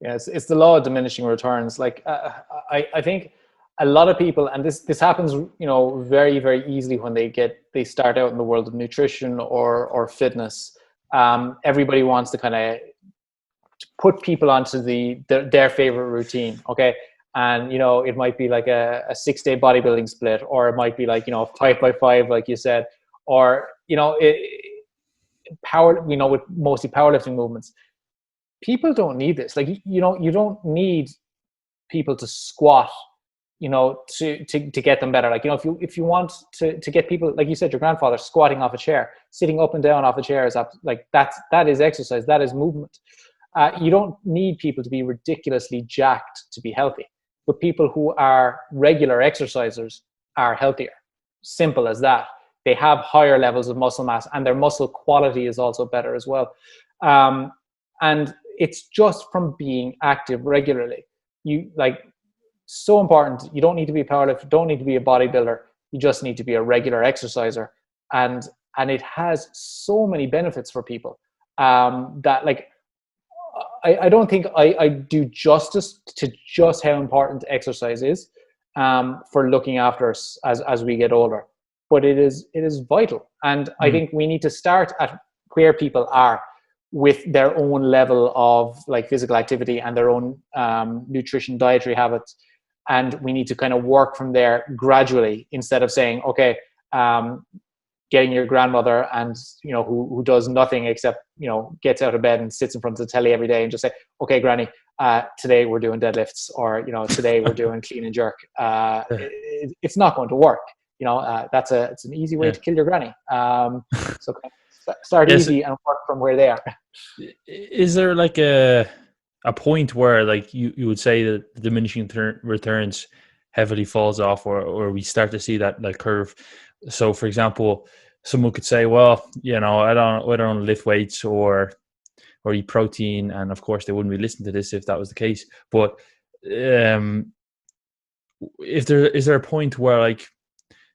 Yeah, it's the law of diminishing returns. Like I think a lot of people, and this happens, you know, very, very easily when they start out in the world of nutrition or fitness. Everybody wants to kind of put people onto their favorite routine. Okay. And, you know, it might be like a 6-day bodybuilding split, or it might be like, you know, 5x5, like you said, or, you know, with mostly powerlifting movements. People don't need this. Like, you know, you don't need people to squat, you know, to get them better. Like, you know, if you want to get people, like you said, your grandfather squatting off a chair, sitting up and down off a chair, is like that is exercise, that is movement. You don't need people to be ridiculously jacked to be healthy, but people who are regular exercisers are healthier. Simple as that. They have higher levels of muscle mass, and their muscle quality is also better as well. And it's just from being active regularly. you like, so important. You don't need to be a powerlifter, don't need to be a bodybuilder. You just need to be a regular exerciser. And it has so many benefits for people that like, I don't think I do justice to just how important exercise is for looking after us as we get older. But it is vital. And I think we need to start at where people are with their own level of like physical activity and their own nutrition, dietary habits. And we need to kind of work from there gradually, instead of saying, okay, getting your grandmother and, you know, who does nothing except, you know, gets out of bed and sits in front of the telly every day and just say, okay, granny, today we're doing deadlifts, or, you know, today we're doing clean and jerk. It's not going to work. You know, it's an easy way to kill your granny. So start easy and work from where they are. Is there like a point where like you would say that the diminishing returns heavily falls off, or we start to see that like curve? So for example, someone could say, well, you know, I don't lift weights or eat protein, and of course they wouldn't be listening to this if that was the case. But is there a point where like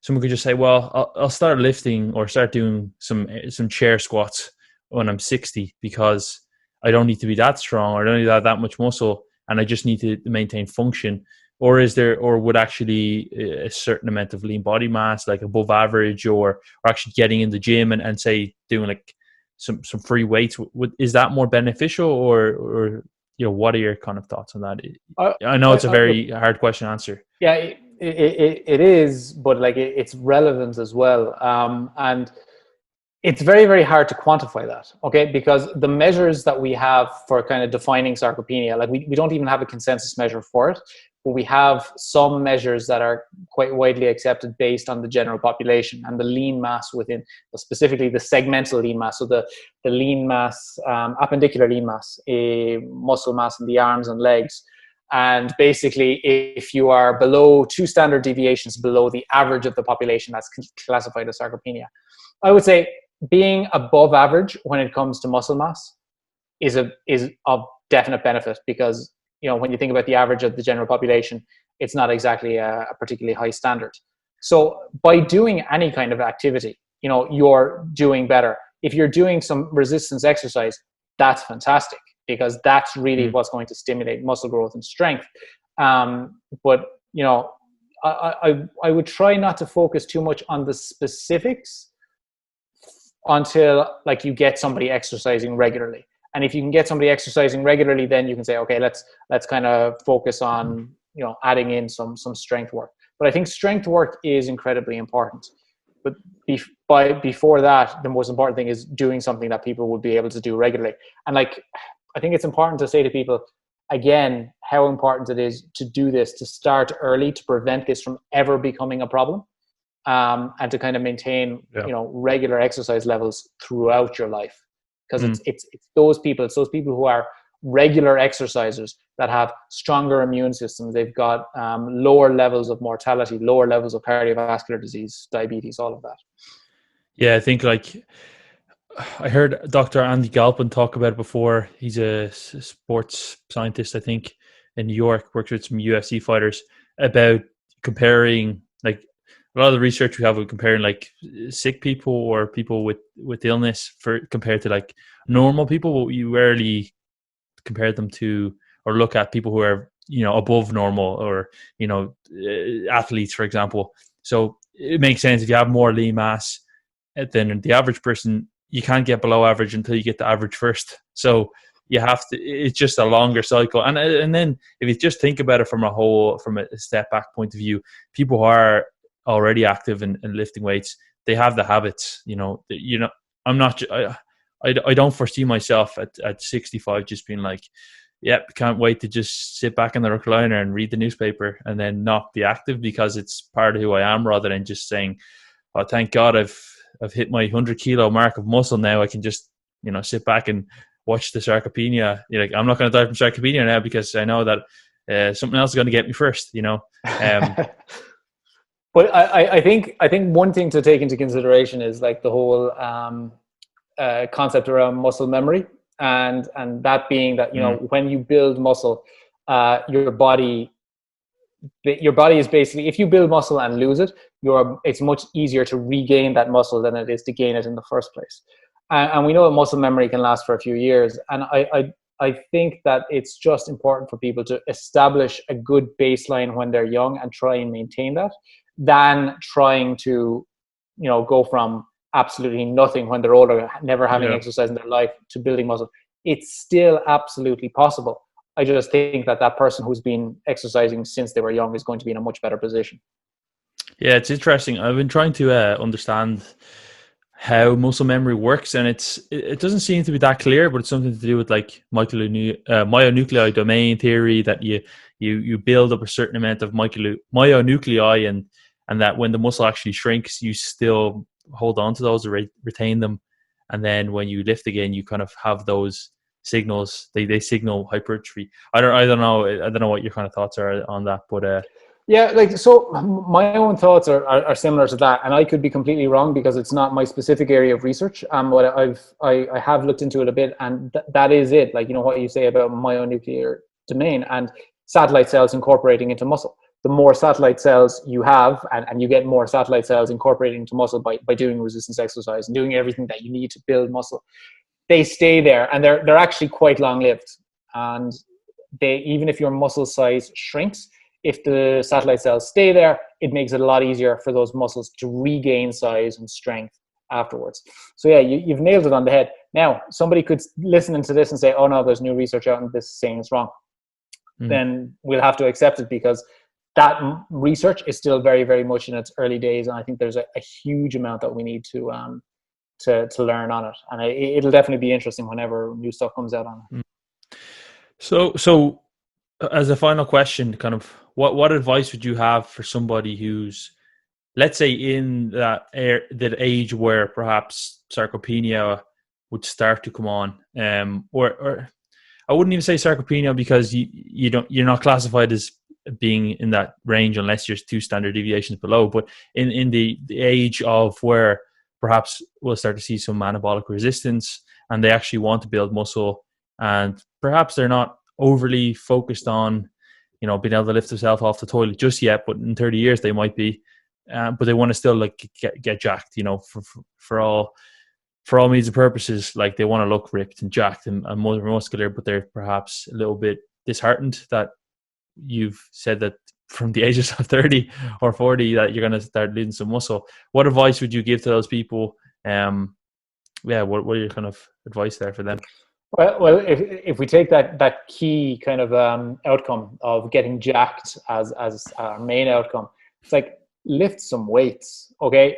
someone could just say, well, I'll start lifting or start doing some chair squats when I'm 60 because I don't need to be that strong, or I don't need to have that much muscle, and I just need to maintain function? Or would actually a certain amount of lean body mass, like above average, or actually getting in the gym and say doing like some free weights, is that more beneficial, or you know, what are your kind of thoughts on that? I know it's a very hard question to answer. Yeah, it is, but like it's relevant as well, and it's very, very hard to quantify that, okay? Because the measures that we have for kind of defining sarcopenia, like we don't even have a consensus measure for it, but we have some measures that are quite widely accepted based on the general population and the lean mass within, specifically the segmental lean mass. So the lean mass, appendicular lean mass, muscle mass in the arms and legs. And basically, if you are below 2 standard deviations below the average of the population, that's classified as sarcopenia. I would say being above average when it comes to muscle mass is of definite benefit, because, you know, when you think about the average of the general population, it's not exactly a particularly high standard. So by doing any kind of activity, you know, you're doing better. If you're doing some resistance exercise, that's fantastic, because that's really what's going to stimulate muscle growth and strength. But, you know, I would try not to focus too much on the specifics until like you get somebody exercising regularly. And if you can get somebody exercising regularly, then you can say, okay, let's kind of focus on, you know, adding in some strength work. But I think strength work is incredibly important. But before that, the most important thing is doing something that people would be able to do regularly. And like, I think it's important to say to people, again, how important it is to do this, to start early, to prevent this from ever becoming a problem. And to kind of maintain, you know, regular exercise levels throughout your life, because it's those people who are regular exercisers that have stronger immune systems. They've got lower levels of mortality, lower levels of cardiovascular disease, diabetes, all of that. Yeah, I think like I heard Dr. Andy Galpin talk about it before. He's a sports scientist, I think, in New York, works with some UFC fighters, about comparing like a lot of the research we have with comparing like sick people or people with illness compared to like normal people. You rarely compare them to or look at people who are, you know, above normal, or, you know, athletes, for example. So it makes sense if you have more lean mass than the average person, you can't get below average until you get to average first. So you have to, it's just a longer cycle. And then if you just think about it from a step back point of view, people who are already active and lifting weights, they have the habits, you know, I'm not, I don't foresee myself at 65 just being like, yep, can't wait to just sit back in the recliner and read the newspaper and then not be active, because it's part of who I am, rather than just saying, oh, thank God I've hit my 100 kilo mark of muscle now. I can just, you know, sit back and watch the sarcopenia. You're like, I'm not going to die from sarcopenia now because I know that something else is going to get me first, you know. But I think one thing to take into consideration is like the whole concept around muscle memory, and that being that, you know, when you build muscle, your body is basically, if you build muscle and lose it, it's much easier to regain that muscle than it is to gain it in the first place. And we know that muscle memory can last for a few years. And I think that it's just important for people to establish a good baseline when they're young and try and maintain that, than trying to, go from absolutely nothing when they're older, never having exercise in their life, to building muscle. It's still absolutely possible. I just think that person who's been exercising since they were young is going to be in a much better position. Yeah, it's interesting. I've been trying to understand how muscle memory works, and it doesn't seem to be that clear, but it's something to do with like myonuclei domain theory, that you build up a certain amount of myonuclei, and that when the muscle actually shrinks, you still hold on to those or retain them, and then when you lift again, you kind of have those signals. They signal hypertrophy. I don't know what your kind of thoughts are on that, but so my own thoughts are similar to that, and I could be completely wrong because it's not my specific area of research. But I have looked into it a bit, and that is it. Like, what you say about myonuclear domain and satellite cells incorporating into muscle. The more satellite cells you have, and you get more satellite cells incorporating into muscle by doing resistance exercise and doing everything that you need to build muscle, they stay there, and they're actually quite long lived. And even if your muscle size shrinks, if the satellite cells stay there, it makes it a lot easier for those muscles to regain size and strength afterwards. So yeah, you've nailed it on the head. Now, somebody could listen to this and say, oh no, there's new research out and this is saying it's wrong. Then we'll have to accept it, because that research is still very, very much in its early days. And I think there's a huge amount that we need to learn on it. And it'll definitely be interesting whenever new stuff comes out on it. So as a final question, kind of what advice would you have for somebody who's, let's say, in that age where perhaps sarcopenia would start to come on, or I wouldn't even say sarcopenia, because you're not classified as being in that range unless you're 2 standard deviations below, but in the age of where perhaps we'll start to see some anabolic resistance and they actually want to build muscle, and perhaps they're not overly focused on being able to lift themselves off the toilet just yet, but in 30 years they might be, but they want to still like get jacked, for all means and purposes. Like, they want to look ripped and jacked and more muscular, but they're perhaps a little bit disheartened that you've said that from the ages of 30 or 40 that you're going to start losing some muscle. What advice would you give to those people? What are your kind of advice there for them? Well, if we take that key kind of outcome of getting jacked as our main outcome, it's like, lift some weights, okay?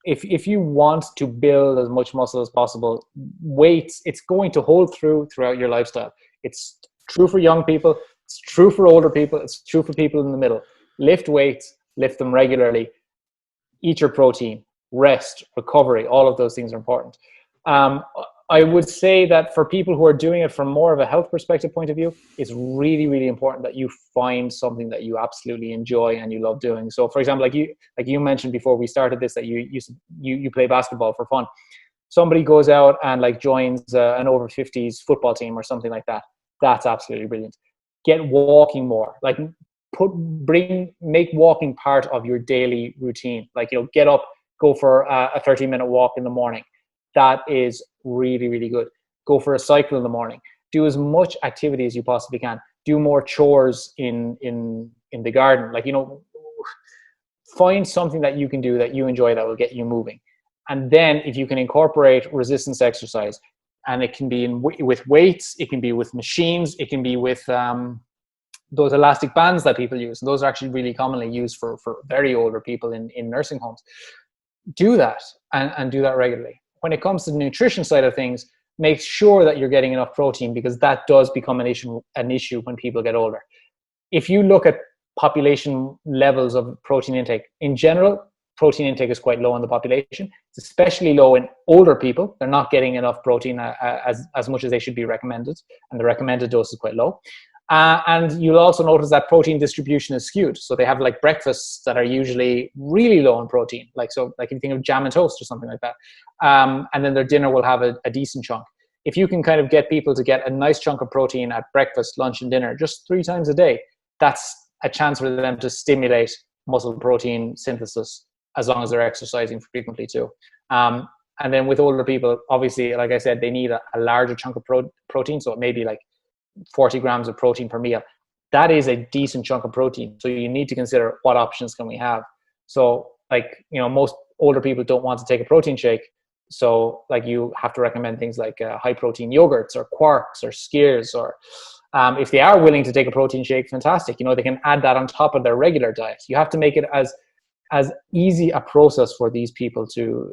If you want to build as much muscle as possible, weights, it's going to hold throughout your lifestyle. It's true for young people, it's true for older people, it's true for people in the middle. Lift weights, lift them regularly, eat your protein, rest, recovery, all of those things are important. I would say that for people who are doing it from more of a health perspective point of view, it's really, really important that you find something that you absolutely enjoy and you love doing. So, for example, like you mentioned before we started this, that you play basketball for fun. Somebody goes out and like joins an over 50s football team or something like that. That's absolutely brilliant. Get walking more. Like, make walking part of your daily routine. Like, get up, go for a 30-minute walk in the morning. That is really, really good. Go for a cycle in the morning. Do as much activity as you possibly can. Do more chores in the garden. Like, find something that you can do that you enjoy that will get you moving. And then if you can incorporate resistance exercise, and it can be with weights, it can be with machines, it can be with those elastic bands that people use. Those are actually really commonly used for very older people in nursing homes. Do that and do that regularly. When it comes to the nutrition side of things, make sure that you're getting enough protein, because that does become an issue when people get older. If you look at population levels of protein intake, in general, protein intake is quite low in the population. It's especially low in older people. They're not getting enough protein as much as they should be recommended, and the recommended dose is quite low. And you'll also notice that protein distribution is skewed. So they have like breakfasts that are usually really low in protein. Like if you think of jam and toast or something like that. And then their dinner will have a decent chunk. if you can kind of get people to get a nice chunk of protein at breakfast, lunch, and dinner, just 3 times a day, that's a chance for them to stimulate muscle protein synthesis, as long as they're exercising frequently too. And then with older people, obviously, like I said, they need a larger chunk of protein. So it may be like 40 grams of protein per meal. That is a decent chunk of protein. So you need to consider what options can we have. So like, most older people don't want to take a protein shake. So like you have to recommend things like high protein yogurts or quarks or skyrs, or if they are willing to take a protein shake, fantastic. They can add that on top of their regular diet. You have to make it as easy a process for these people to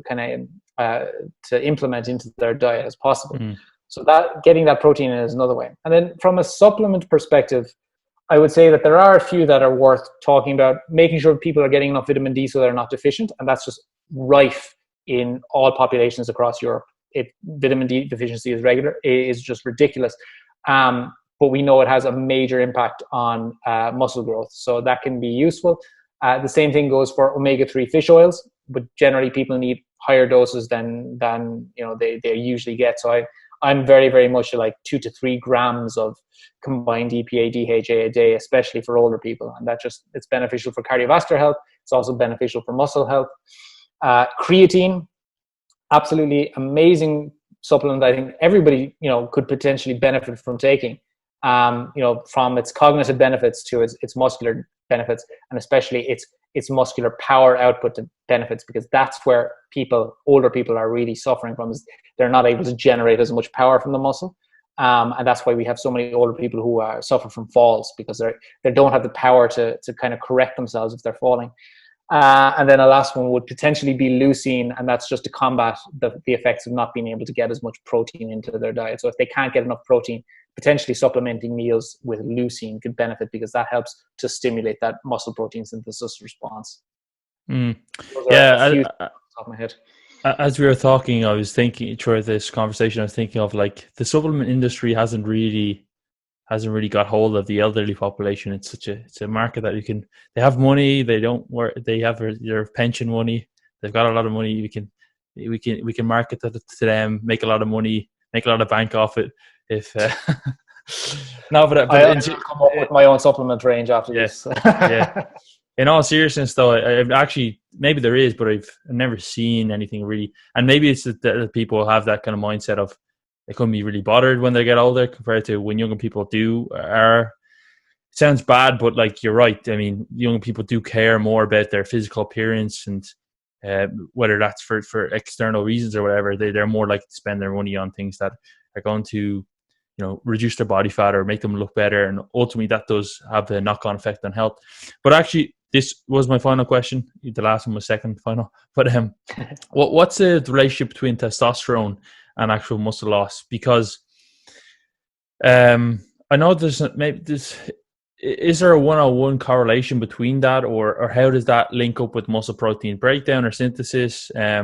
kind of to implement into their diet as possible. So that getting that protein in is another way. And then from a supplement perspective, I would say that there are a few that are worth talking about, making sure people are getting enough vitamin D so they're not deficient. And that's just rife in all populations across Europe. Vitamin D deficiency is just ridiculous. But we know it has a major impact on muscle growth. So that can be useful. The same thing goes for omega-3 fish oils, but generally people need higher doses than they usually get. So I'm very, very much like 2 to 3 grams of combined EPA, DHA a day, especially for older people. And it's beneficial for cardiovascular health. It's also beneficial for muscle health. Creatine, absolutely amazing supplement. I think everybody, could potentially benefit from taking, from its cognitive benefits to its muscular benefits, and especially its muscular power output benefits, because that's where older people are really suffering from, is they're not able to generate as much power from the muscle. And that's why we have so many older people who suffer from falls, because they don't have the power to kind of correct themselves if they're falling. And then a last one would potentially be leucine, and that's just to combat the effects of not being able to get as much protein into their diet. So if they can't get enough protein, potentially supplementing meals with leucine could benefit, because that helps to stimulate that muscle protein synthesis response. Yeah, off the top of my head. As we were talking, I was thinking throughout this conversation, I was thinking of like the supplement industry hasn't really got hold of the elderly population. It's a market that they have money, they don't work, they have their pension money, they've got a lot of money. We can market that to them, make a lot of money, make a lot of bank off it. If no, but I'll come up with my own supplement range after this. Yeah. In all seriousness, though, I've actually, maybe there is, but I've never seen anything really. And maybe it's that people have that kind of mindset of they couldn't be really bothered when they get older compared to when younger people it sounds bad, but like you're right. I mean, young people do care more about their physical appearance, and whether that's for external reasons or whatever, they're more likely to spend their money on things that are going to, reduce their body fat or make them look better. And ultimately that does have a knock-on effect on health. But actually, this was my final question. The last one was second final. But what's the relationship between testosterone and actual muscle loss? Because I know is there a 1-on-1 correlation between that, or how does that link up with muscle protein breakdown or synthesis? I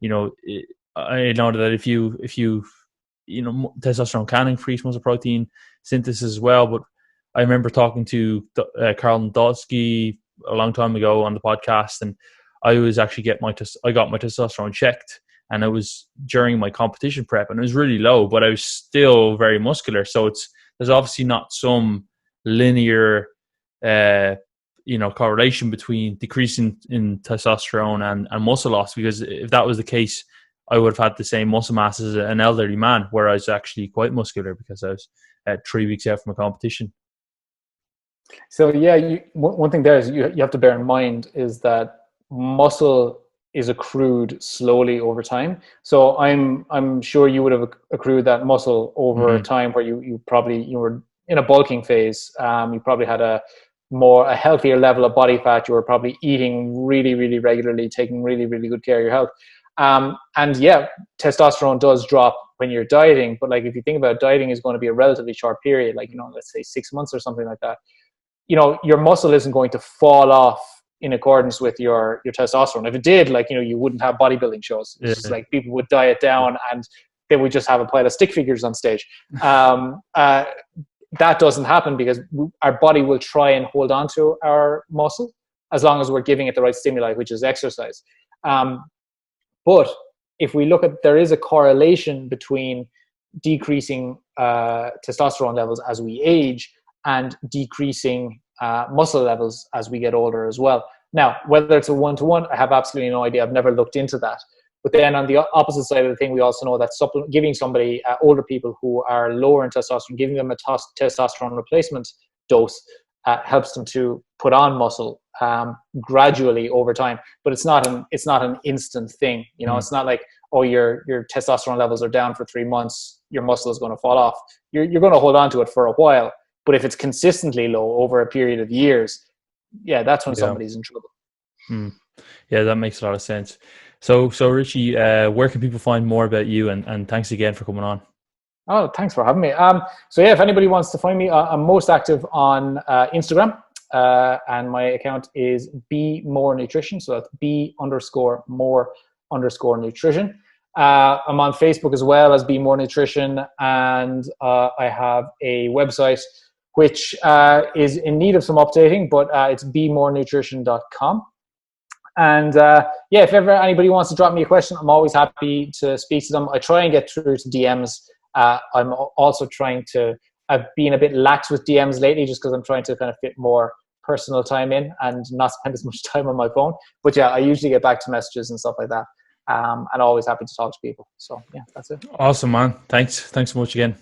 know that if you testosterone can increase muscle protein synthesis as well. But I remember talking to Carl Nadolsky a long time ago on the podcast, and I was actually I got my testosterone checked, and it was during my competition prep, and it was really low, but I was still very muscular. So there's obviously not some linear correlation between decreasing in testosterone and muscle loss, because if that was the case, I would have had the same muscle mass as an elderly man, where I was actually quite muscular because I was 3 weeks out from a competition. So yeah, one thing there is you have to bear in mind is that muscle is accrued slowly over time. So I'm sure you would have accrued that muscle over time, where you were in a bulking phase. You probably had a healthier level of body fat. You were probably eating really, really regularly, taking really, really good care of your health. And yeah, testosterone does drop when you're dieting, but like if you think about it, dieting is going to be a relatively short period, like, let's say 6 months or something like that. Your muscle isn't going to fall off in accordance with your testosterone. If it did, like, you wouldn't have bodybuilding shows. It's just like people would diet down and they would just have a pile of stick figures on stage. That doesn't happen because our body will try and hold on to our muscle as long as we're giving it the right stimuli, which is exercise. But if we look at, there is a correlation between decreasing testosterone levels as we age and decreasing muscle levels as we get older as well. Now, whether it's a one-to-one, I have absolutely no idea. I've never looked into that. But then on the opposite side of the thing, we also know that giving somebody, older people who are lower in testosterone, giving them a testosterone replacement dose helps them to put on muscle gradually over time. But it's not an instant thing. You know, it's not like, oh, your testosterone levels are down for 3 months, your muscle is going to fall off. You're going to hold on to it for a while. But if it's consistently low over a period of years, yeah, that's when somebody's in trouble. Yeah, that makes a lot of sense. So Richie, where can people find more about you? And thanks again for coming on. Oh, thanks for having me. So yeah, if anybody wants to find me, I'm most active on Instagram, and my account is @BMoreNutrition. So that's B_more_nutrition. I'm on Facebook as well as Be More Nutrition, and I have a website which is in need of some updating, but it's bemorenutrition.com. And yeah, if ever anybody wants to drop me a question, I'm always happy to speak to them. I try and get through to DMs. I'm also trying to, I've been a bit lax with DMs lately just because I'm trying to kind of fit more personal time in and not spend as much time on my phone. But yeah, I usually get back to messages and stuff like that. And always happy to talk to people. So yeah, that's it. Awesome, man. Thanks so much again.